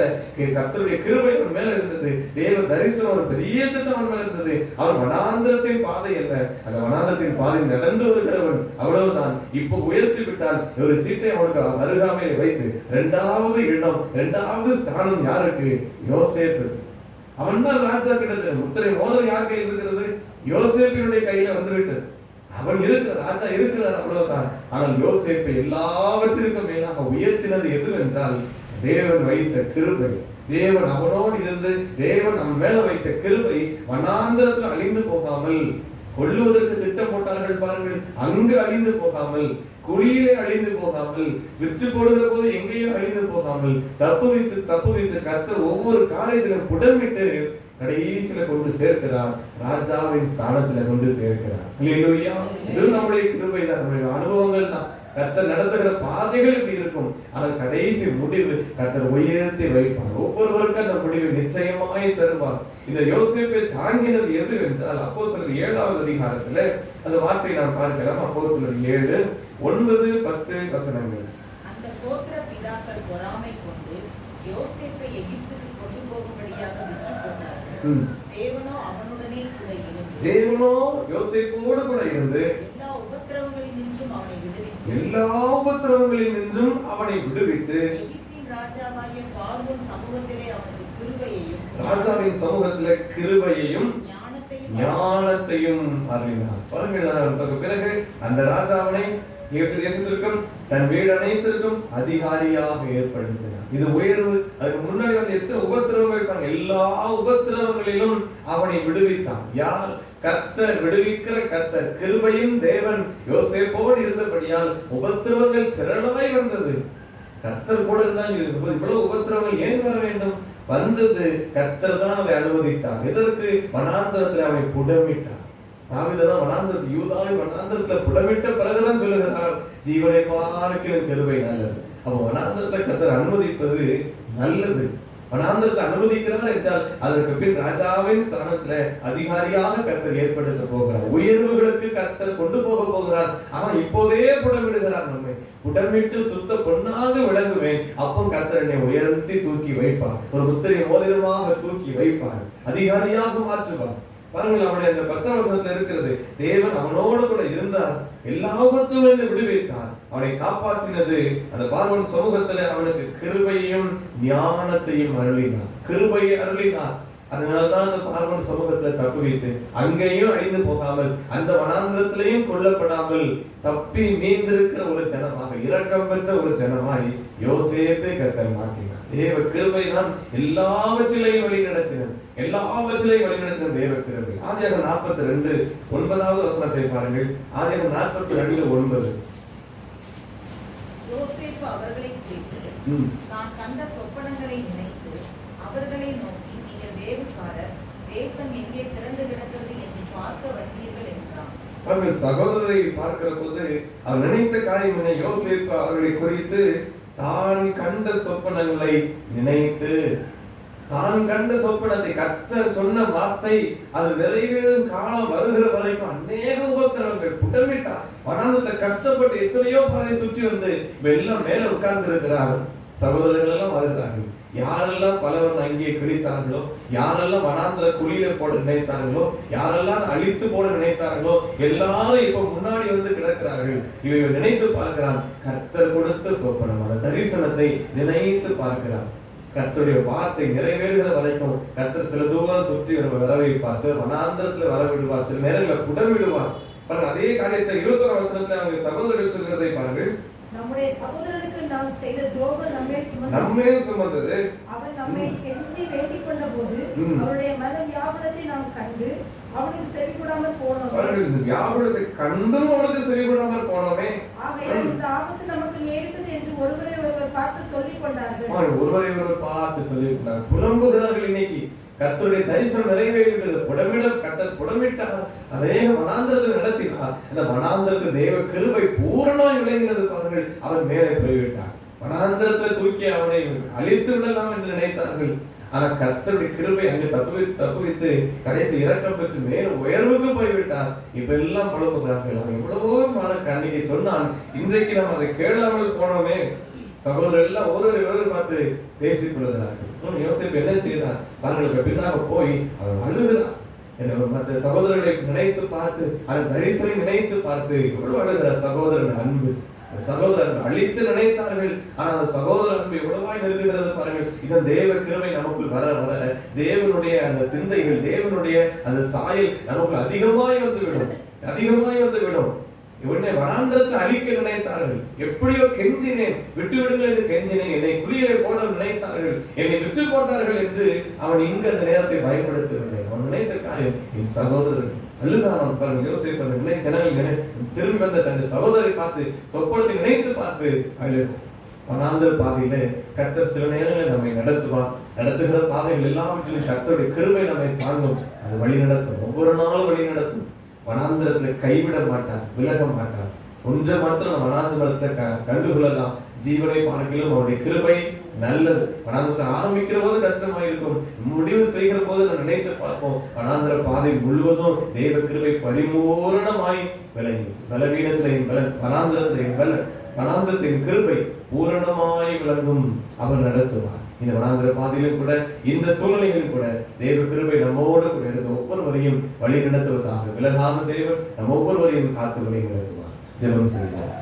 கர்த்தருடைய கிருபை அவன் மேல இருந்தது. தேவ தரிசனம் ஒரு பெரிய திட்டம் அவன் மேல இருந்தது. அவன் வனாந்திரத்தின் பாதை அல்ல, அந்த வனாந்திரத்தின் பாதை நடந்து வருகிறவன், அவ்வளவுதான். இப்போ உயர்த்தி விட்டால் ஒரு சீட்டை அவனுக்கு அருகாமையில் வைத்து இரண்டாவது இடம், இரண்டாவது ஸ்தானம் யாருக்கு? யோசேப்பு. அவன் தான் ராஜா கிட்டது. முத்திரை மோதிரம் யார் கையில் இருக்கிறது? யோசேப்பினுடைய கையில வந்து விட்டது. அவன் இருக்கிற ராஜா இருக்கிறார், அவ்வளவுதான். ஆனால் யோசேப்பை எல்லாவற்றிற்கும் மேலாக உயர்த்தினது எதுவென்றால் தேவன் வைத்த கிருபை. தேவன் அவனோடு இருந்து, தேவன் அவன் மேல வைத்த கிருபை வனாந்திரத்தில் அழிந்து போகாமல், கொல்லுவதற்கு திட்டம் போட்டார்கள் பாருங்கள், அங்கு அழிந்து போகாமல், குழியிலே அழிந்து போகாமல், விற்று போடுகிற போது எங்கேயோ அழிந்து போகாமல், தப்பு வைத்து கர்த்தர் ஒவ்வொரு காரியத்திலும் புடமிட்டு கடைசியில கொண்டு சேர்க்கிறார். ராஜாவின் ஸ்தானத்துல கொண்டு சேர்க்கிறார். அல்லேலூயா. இது நம்முடைய கிருபை தான், நம்முடைய அனுபவங்கள் தான். கர்த்தர் நடத்துகிற பாதைகள் இப்படி இருக்கும். ஆனால் கடைசி முடிவு கர்த்தர் உயர்த்தி வைப்பார். ஒவ்வொருவருக்கும் அந்த முடிவை நிச்சயமாய் தருவார். இந்த யோசேப்பை தாங்கினது எது என்றால் அப்போஸ்தலர் 7வது அதிகாரத்துல அந்த வார்த்தையை நாம் பார்க்கலாம். அப்போஸ்தலர் 7, 9, 10 வசனங்கள். அந்த கோத்திர பிதாக்கள் பொறாமை கொண்டு யோசேப்பை எகிப்துக்கு கொண்டு போகும்படியாக விற்று போனார்கள். தேவனோ அவனுடனே கூட இருந்து, தேவனோ யோசேப்போடு கூட இருந்து எல்லா உபத்திரவங்களில் நின்றும் அவனை விடுவித்து, எகிப்தின் ராஜாவாகிய பார்வோன் சமூகத்திலே அவனுக்கு கிருபையையும், ராஜாவின் சமூகத்திலே கிருபையையும் ஞானத்தையும் அருளினார். பாருங்கள், பிறகு அந்த ராஜாவினை தேசத்திற்கும் தன் வீடு அனைத்திற்கும் அதிகாரியாக ஏற்படுத்தினார். இது உயர்வு. அதுக்கு முன்னாடி வந்து எத்தனை உபத்திரவங்கள் இருப்பாங்க, எல்லா உபத்திரவங்களிலும் அவனை விடுவித்தான். யார்? கர்த்தர். விடுவிக்கிற கர்த்தர், கிருபையின் தேவன் யோசேப்போடு இருந்தபடியால் உபத்திரவங்கள் திரளாய் வந்தது. கர்த்தர் கூட இருந்தால் இவ்வளவு உபத்திரவங்கள் ஏன் வர வேண்டும்? வந்தது. கர்த்தர் தான் அதை அனுமதித்தார். எதற்கு? வனாந்திரத்தில் அவனை புடமிட்டார். தாவீதுதான் வனாந்திரத்தில், யூதாவின் வனாந்திரத்தில் புடமிட்ட பிறகுதான் சொல்லுகிறார், ஜீவனை பார்க்கிலும் கிருபை நல்லது. அப்போ வனாந்திரத்தில் கர்த்தர் அனுமதிப்பது நல்லது. வனாந்திரத்தை அனுமதிக்கிறார் என்றால் அதற்கு பின் ராஜாவின் ஸ்தானத்துல அதிகாரியாக கர்த்தர் ஏற்படுத்த போகிறார். உயர்வுகளுக்கு கர்த்தர் கொண்டு போக போகிறார். அவன் இப்போதே புடமிடுகிறார். நம்மை புடமிட்டு சுத்த பொன்னாக விளங்குவேன். அப்போ கர்த்தர் என்னை உயர்த்தி தூக்கி வைப்பார். ஒரு முத்திரை மோதிரமாக தூக்கி வைப்பார். அதிகாரியாக மாற்றுவார். பாருங்கள், அவனுடைய அந்த 10ஆம் வசனத்துல இருக்கிறது, தேவன் அவனோடு கூட இருந்தார், எல்லாவற்றையும் விடுவித்தார், அவனை காப்பாற்றினது. அந்த பார்வோன் சமூகத்துல அவனுக்கு கிருபையும் ஞானத்தையும் அருளினார். கிருபையை அருளினார். அதனால்தான் அந்த பார்வோன் சமூகத்துல தப்பு வைத்து அங்கேயும் அழிந்து போகாமல், அந்த வனாந்திரத்திலையும் கொல்லப்படாமல் தப்பி மீந்திருக்கிற ஒரு ஜனமாக, இரக்கம் பெற்ற ஒரு ஜனமாய் யோசேப்பை கர்த்தர் மாற்றினார். தேவ கிருபை தான் எல்லாவற்றிலையும் வழி நடத்தினார். எல்லாவற்றிலையும் வழி நடத்தின தேவ கிருபை. ஆதியாகமம் 42 9வது வசனத்தை பாருங்கள். ஆதியாகமம் 42 9. யோசேப்பு அவர்களை கேட்டு, நான் கண்ட சொப்பனங்களை நினைத்து அவர்களை நோக்கி, நீங்கள் வேவுக்காரர், தேசம் எங்கே திறந்து கிடக்கிறது என்று பார்க்க வந்தீர்கள் என்றான். அவர்கள் சகோதரரை பார்க்கிற போது அவர் நினைத்த காரியம் என்ன? யோசேப்பு அவர்களை குறித்து தான் கண்ட சொப்பனங்களை நினைத்து, தான் கண்ட சொப்பனத்தை, கர்த்தர் சொன்ன வார்த்தை அது நிறைவேறும் காலம் வருகிற வரைக்கும் அநேக உபத்திரவங்கள் புடமிட்டார். வனாந்திரத்துல கஷ்டப்பட்டு எத்தனையோ பாதை சுற்றி வந்து எல்லாம் மேல உட்கார்ந்து இருக்கிறார். சகோதரர்கள் எல்லாம் வருகிறார்கள். யாரெல்லாம் பலவன் அங்கே கிழித்தார்களோ, யாரெல்லாம் வனாந்திர குழியில போட நினைத்தார்களோ, யாரெல்லாம் அழித்து போட நினைத்தார்களோ, எல்லாரும் இப்ப முன்னாடி வந்து கிடக்கிறார்கள். இவை நினைத்து பார்க்கிறான். கர்த்தர் கொடுத்த சொப்பனம், அந்த தரிசனத்தை நினைத்து பார்க்கிறான். கர்த்தருடைய வார்த்தை நிறைவேறுகிற வரைக்கும் கர்த்தர் சில தூரம் சுற்றி வர வைப்பார், சில வனாந்திரத்துல வர விடுவார், சில நேரங்களில் புடமிடுவார். பாருங்க, அதே காரியத்தை 21 வசனத்துல அவங்க சகோதரர்கள் சொல்கிறதை பாருங்கள். நம்முடைய சகோதரனுக்கு நாம் செய்த துரோகம் நம்மேல் சுமந்தது. அவன் நம்மை கெஞ்சி வேண்டிக் கொண்ட போது அவருடைய மன வியாகுலத்தை நாம் கண்டு அவனுக்கு செவிகொடாமல் போனோம். இந்த வியாகுலத்தை கண்டும் அவனுக்கு செவிகொடாமல் போனோமே. ஆகையால் இந்த ஆபத்து நமக்கு நேரிட்டது என்று ஒருவரை ஒருவர் பார்த்து சொல்லிக் கொண்டார்கள். ஒருவரை ஒருவர் பார்த்து சொல்லிக் கொண்டார்கள். புலம்புகிறார்கள். இன்னைக்கு கர்த்தருடைய தரிசனம் நிறைவேறிவிட்டது. புடமிட்டார், அநேக வனாந்திரத்தை நடத்தினார். அந்த வனாந்திரத்தில் தேவ கிருபை பூரணமாய் விளங்கினது பாருங்கள். அவன் மேலே போய்விட்டார். வனாந்திரத்தில் தூக்கி அவனை அழித்து விடலாம் என்று நினைத்தார்கள். ஆனா கர்த்தருடைய கிருபை அங்கு தப்புவித்து கடைசி இரக்கம் பெற்று மேல உயர்வுக்கு போய்விட்டார். இப்ப எல்லாம் புலம்புகிறார்கள். அவன் எவ்வளவோ அன்னைக்கு சொன்னான், இன்றைக்கு நாம் அதை கேளாமல் போனோமே. சகோதரர் எல்லாம் ஒருவர் பார்த்து பேசிக் கொள்கிறார்கள். யோசேப்பு என்ன செய்தான் பாருங்கள், பின்னாக போய் அவன் அழுகிறான். மற்ற சகோதரர்களை நினைத்து பார்த்து, அந்த தரிசனை நினைத்து பார்த்து எவ்வளவு அழுகிறார். சகோதரன் அன்பு, சகோதரன் அழித்து நினைத்தார்கள். ஆனால் அந்த சகோதர அன்பு எவ்வளவாய் நெருங்குகிறது பாருங்கள். இதன் தேவ கிருபை நமக்குள் வர வர தேவனுடைய அந்த சிந்தைகள், தேவனுடைய அந்த சாயல் நமக்குள் அதிகமாய் வந்துவிடும். இவனை வனாந்திரத்தில் அழிக்க நினைத்தார்கள். எப்படியோ கெஞ்சினேன், விட்டு விடுங்கள் என்று கெஞ்சினேன், என்னை குழியிலே போட நினைத்தார்கள், என்னை விற்று போட்டார்கள் என்று அவன் இங்கு அந்த நேரத்தை பயன்படுத்தவில்லை. அவன் நினைத்த காரியம் என் சகோதரர்கள் அழுதானம் பாருங்க. யோசிப்பு அந்த ஜனங்கள் திரும்பி வந்த தன் சகோதரை பார்த்து சொப்பனத்தை நினைத்து பார்த்து அழுது. வனாந்திர பாதையில கர்த்தர் சில நேரங்களில் நம்மை நடத்துகிற பாதைகள் எல்லாவற்றிலும் கர்த்தருடைய கிருபை நம்மை தாங்கும். அது வழி நடத்தும், ஒவ்வொரு நாளும் வழி நடத்தும். வனாந்திரத்துல கைவிட மாட்டார், விலக மாட்டார். ஒன்றை மாத்திரம் நம்ம வனாந்திரத்தை கண்டுகொள்ளலாம், ஜீவனை பார்க்கலும் அவருடைய கிருபை நல்லது. வனாந்திரத்தை ஆரம்பிக்கிற போது கஷ்டமாயிருக்கும், முடிவு செய்கிற போது நான் நினைத்து பார்ப்போம். வனாந்திர பாதை முழுவதும் தேவ கிருபை பரிபூரணமாய் விளங்கி, பலவீனத்துல என் பலன், வனாந்திரத்துல என் பலன், வனாந்திரத்தின் கிருபை பூரணமாய் விளங்கும். அவர் நடத்துவார். இந்த வனாந்திர பாதையிலும் கூட, இந்த சூழ்நிலையிலும் கூட தேவ கிருபை நம்மோடு கூட இருந்த ஒவ்வொருவரையும் வழி நடத்துவதாக விலகாத தேவன் நம் ஒவ்வொருவரையும் காத்து வழி நடத்துவார். ஜெபம் செய்வோம்.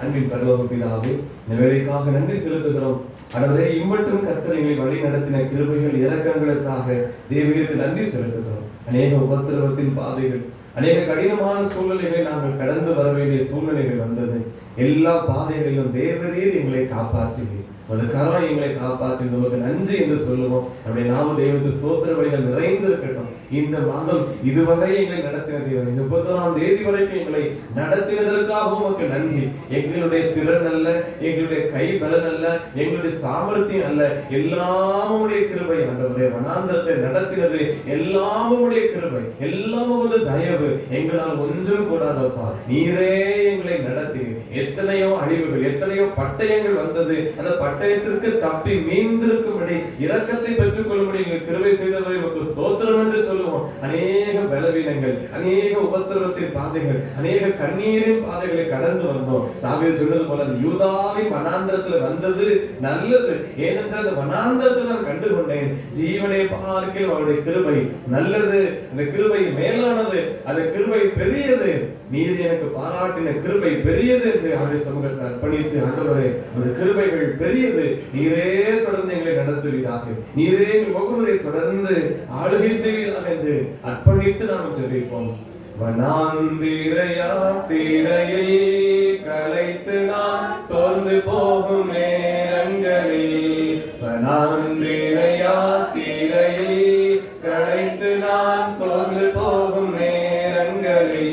அன்பின் பரலோக பிதாவே, இந்த வேலைக்காக நன்றி செலுத்துகிறோம். ஆண்டவரே, இம்மட்டும் கர்த்தர் எங்களை வழி நடத்தின கிருபைகள் இரக்கங்களுக்காக தேவனுக்கு நன்றி செலுத்துகிறோம். அநேக உபத்திரவத்தின் பாதைகள், அநேக கடினமான சூழ்நிலைகளை நாங்கள் கடந்து வர வேண்டிய சூழ்நிலைகள் வந்தது. எல்லா பாதைகளிலும் தேவரீர் எங்களை காப்பாற்றுவீர். அதுக்காக எங்களை காப்பாற்றி நமக்கு நன்றி என்று சொல்லுவோம். நம்முடைய நாம தேவனுக்கு ஸ்தோத்திர வழிகள் நிறைந்து இருக்கட்டும். இந்த மாதம் இதுவரை எங்களை நடத்தின தேவன், 31ஆம் தேதி வரைக்கும் எங்களை நடத்தினதற்காக உமக்கு நன்றி. எங்களுடைய திறன் அல்ல, எங்களுடைய கை பலன் அல்ல, எங்களுடைய சாமர்த்தியம் அல்ல, எல்லாமுடைய கிருபை. ஆண்டவரே, வனாந்திரத்தை நடத்தினது எல்லாமுடைய கிருபை, எல்லாமுடைய தயவு. எங்களால் ஒன்றும் கூடாதப்பா, நீரே எங்களை நடத்தி. எத்தனையோ அழிவுகள், எத்தனையோ பட்டயங்கள் வந்தது. அந்த பட்டயத்திற்கு தப்பி மீந்திருக்கும்படி, இரக்கத்தை பெற்றுக் கொள்ளும்படி எங்களுக்கு கிருபை செய்தவரை உங்களுக்கு ஸ்தோத்திரம் என்று சொல்லுவோம். அநேக பலவீனங்கள், அநேக உபத்திரவத்தின் பாதைகள், அநேக கண்ணீரின் பாதைகளை கடந்து வந்தோம். தாவீது சொன்னது போல யூதாவின் வனாந்திரத்துல வந்தது நல்லது. ஏனென்றால் அந்த வனாந்திரத்தை நான் கண்டுகொண்டேன். ஜீவனை பார்க்கில் அவருடைய கிருபை நல்லது, அந்த கிருபை மேலானது, அந்த கிருபை பெரியது. நீதி எனக்கு பாராட்டின கிருபை பெரியது என்று அவருடைய சமூகத்தை அர்ப்பணித்து, ஆண்டவரே அந்த கிருபைகள் பெரியது, நீரே தொடர்ந்து எங்களை நடத்துவீராக, நீரே ஒவ்வொருவரை தொடர்ந்து ஆளுகை செய்வீராக என்று அர்ப்பணித்து நாம் ஜெபிப்போம். வனாந்திரையா திரையில் களைத்து நான் சோர்ந்து போகும் நேரங்களில், வனாந்திரையா திரையில் களைத்து நான் சோர்ந்து போகும் நேரங்களில்,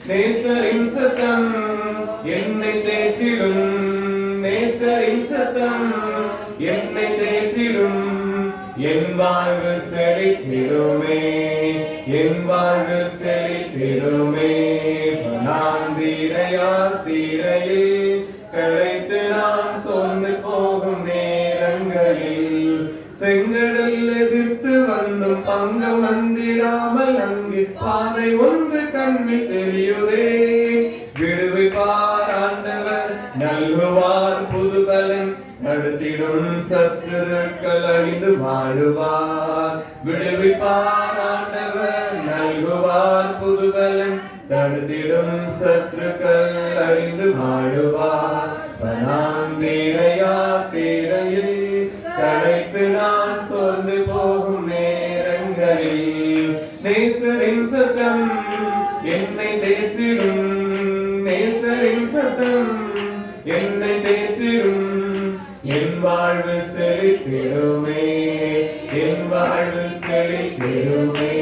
நேசரின் சத்தம் என்னை தேற்றிடும், நேசரின் சத்தம் என்னை தேற்றிடும், என் வாழ்வு செழித்திடுமே, என் வாழ்வு செழித்திடுமே. வனாந்திரையா திரையில் களைத்து நான் சோர்ந்து போகும் நேரங்களில், செங்கடல் எதிர்த்து வந்தும் பங்கம் வந்திடாமல் அங்கு பாதை ஒன்று கண்ணில் தெரியுதே. விடுவிப்பார் ஆண்டவர், நல்குவார் புது பலன், தடுத்திடும் சத்துருக்கள் அழிந்து வாழுவார். விடுவிப்பார் ஆண்டவர், நல்குவார் புது பலன், தடுத்திடும் சத்துருக்கள் அழிந்து வாழுவார். வனாந்திரையா திரையில் களைத்து நான் சோர்ந்து போகும் நேர என்னை தேற்றிடும் நேசரின் சத்தம் என்னை தேற்றிடும் என் வாழ்வு செழித்திடுமே என் வாழ்வு செழித்திடுமே.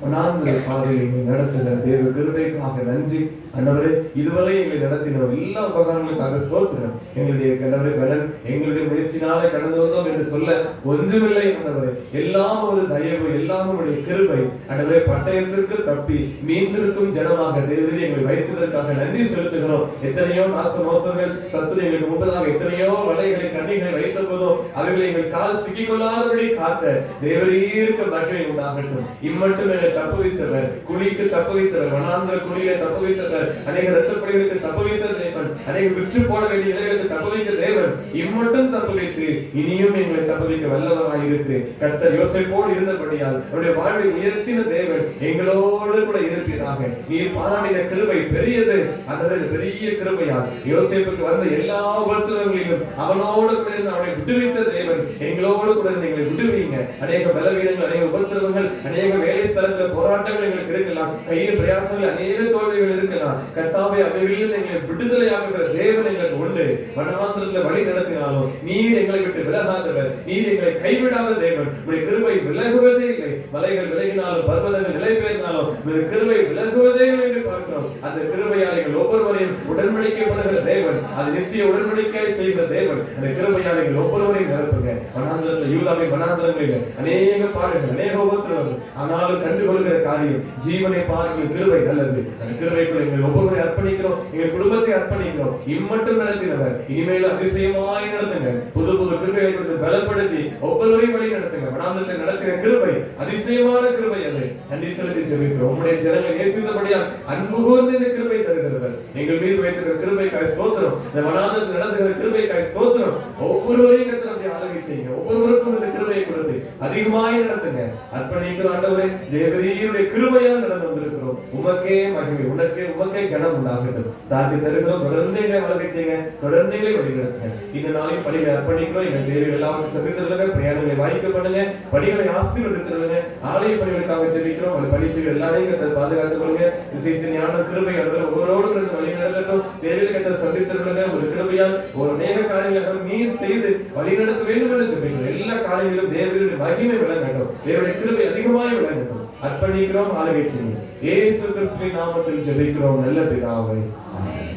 வனாந்திர பாதையில் எங்களை நடத்துகிற தேவ கிருபைக்காக நன்றி ஆண்டவரே. இதுவரை எங்களை நடத்தின எல்லா உபகாரங்களுக்காக ஸ்தோத்திரம். எங்களுடைய கண்டவரை பலன் எங்களுடைய முயற்சினாலே கடந்து வந்தோம் என்று சொல்ல ஒன்றுமில்லை ஆண்டவரே. எல்லாம் ஒரு தயவு, எல்லாம் உடைய கிருபை ஆண்டவரே. பட்டயத்திற்கு தப்பி மீந்திருக்கும் ஜனமாக தேவரே எங்களை வைத்ததற்காக நன்றி செலுத்துகிறோம். எத்தனையோ நாச மோசங்கள் சத்துரு எங்களுக்கு முன்பதாக எத்தனையோ வலைகளை கண்ணிகளை வைத்த போதும் அவைகளை எங்கள் கால் சிக்கிக்கொள்ளாதபடி காத்த தேவரீருக்கு மகிமை உண்டாகட்டும். இம்மட்டும் எங்களை தப்பு வைத்தவர், குழிக்கு தப்பு வைத்தவர், வனாந்திர குழியிலே தப்பு வைத்தவர், அநேக இரத்தப்படிகளுக்கு தப்பு வைத்த தேவன், அநேக விற்று போட வேண்டிய நிலைகளுக்கு தப்பு வைத்த தேவன் இம்மட்டும் தப்பு வைத்து இனியும் எங்களை தப்பு வைக்க வல்லவராய் இருக்கு. கர்த்தர் யோசேப்போடு இருந்தபடியால் அவருடைய வாழ்வை உயர்த்தின தேவன் எங்களோடு கூட இருப்பதாக. நீர் பாராட்டின கிருபை பெரியது. அந்த பெரிய கிருபையால் யோசேப்புக்கு வந்த எல்லா உபத்திரவங்களிலும் அவனோடு கூட இருந்து அவனை விடுவித்த தேவன் எங்களோடு கூட இருந்து எங்களை விடுவீங்க. அநேக பலவீனங்கள், அநேக உபத்திரவங்கள், அநேக வேலை ஸ்தலத்துல போராட்டங்கள் எங்களுக்கு இருக்கலாம், கையில் பிரயாசங்கள், அநேக தோல்விகள் இருக்கலாம். கர்த்தாவே அவைகளிலிருந்து எங்களை விடுதலையாக்குகிற தேவன் எங்களுக்கு உண்டு. வனாந்திரத்துல வழி நடத்தினாலும் நீர் எங்களை விட்டு விலகாதவர், நீர் எங்களை கைவிடாத தேவன். உடைய கிருபை விலகுவதே இல்லை. மலைகள் விலகினாலும் பர்வதங்கள் நிலை பெயர்ந்தாலும் உடைய கிருபை விலகுவதே இல்லை என்று பார்க்கிறோம். அந்த கிருபையால் எங்கள் ஒவ்வொருவரையும் உடன்படிக்கப்படுகிற தேவன், அது நித்திய உடன்படிக்கை செய்கிற தேவன். அந்த கிருபையால் எங்கள் ஒவ்வொருவரையும் நிரப்புங்க. வனாந்திரத்துல யூதாவின் வனாந்திரங்களில் அநேக பாடுகள், அநேக உபத்திரவங்கள், ஆனாலும் கண்டுகொள்கிற காரியம் ஜீவனை பார்க்கிற கிருபை நல்லது. அந்த கிருபைக்குள் எங்கள் ஒவ்வொருவரை அர்ப்பணிக்கிறோம், எங்கள் குடும்பத்தை அர்ப்பணிக்கிறோம். இம்மட்டும் நடத்தினவர் இனிமேல் அதிசயமாய் நடத்துங்க. புது புது கிருபையை கொடுத்து பலப்படுத்தி ஒவ்வொருவரையும் வழி நடத்துங்க. வனாந்திரத்தை நடத்தின கிருபை அதிசயமான கிருபை. அது நன்றி செலுத்தி ஜெபிக்கிறோம். உம்முடைய ஜனங்களை நேசித்தபடியால் அன்பு கூர்ந்து இந்த கிருபை தருகிறவர் எங்கள் மீது வைத்திருக்கிற கிருபைக்காய் ஸ்தோத்திரம். இந்த வனாந்திரத்தில் நடந்துகிற கிருபைக்காய் ஸ்தோத்திரம். ஒவ்வொருவரையும் கர்த்தருடைய ஆளுகை செய்யுங்க. ஒவ்வொருவருக்கும் இந்த கிருபையை கொடுத்து அதிகமாய் நடத்துங்க. அர்ப்பணிக்கிற ஆண்டவரே, தேவரீருடைய கிருபையால் நடந்து வந்திருக்கிறோம். உமக்கே மகிமை, உமக்கே கனம் உண்டாகட்டும். தாக்கி தருகிறோம். தொடர்ந்து எங்களை ஆளுகை செய்யுங்க, தொடர்ந்து எங்களை வழிநடத்துங்க. இந்த நாளையும் பணிகளை அர்ப்பணிக்கிறோம். எங்கள் தேவைகள் எல்லாவற்றையும் சந்தித்துள்ளுங்க. பிரயாணங்களை வாய்க்க பண்ணுங்க, பணிகளை ஆசீர்வதித்துள்ளுங்க. ஆலய பணிகளுக்காக ஜெபிக்கிறோம். அந்த பணி செய்கிற எல்லாரையும் கர்த்தர் பாதுகாத்துக் கொள்ளுங்க. விசேஷ ஞான கிருபை ஒவ்வொருவரோடு கிடந்து வழி நடத்தட்டும். தேவைகளை கர்த்தர் சந்தித்துள்ளுங்க. ஒரு கிருபையால் ஒரு அநேக காரியங்களை நீர் செய்து வழி நடத்த வேண்டும் என்று ஜெபிக்கிறோம். எல்லா காரியங்களிலும் தேவனுடைய மகிமை விளங்கட்டும், தேவனுடைய கிருபை அதிகமாய் விளங்கட்டும். அர்ப்பணிக்கிறோம், ஆளுகை செய்யுங்க. இயேசு கிறிஸ்துவின் நாமத்தில் ஜெபிக்கிறோம் நல்ல பிதாவே, ஆமென்.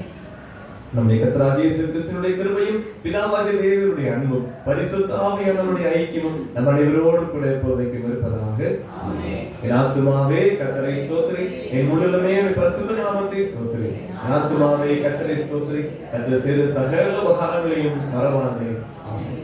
நம்முடைய கர்த்தராகிய இயேசு கிறிஸ்துவினுடைய கிருபையும் பிதாவாகிய தேவனுடைய அன்பும் பரிசுத்த ஆவியானவருடைய ஐக்கியமும் நம் அனைவரோடும் கூட எப்போதைக்கும் இருப்பதாக. ஆமென். என் ஆத்துமாவே கர்த்தரை ஸ்தோத்திரி, என் முழுதுமே பரிசுத்த நாமத்தை ஸ்தோத்திரி. என் ஆத்துமாவே கர்த்தரை ஸ்தோத்திரி, கர்த்தர் செய்த சகல உபகாரங்களையும் மறவாதே. ஆமென்.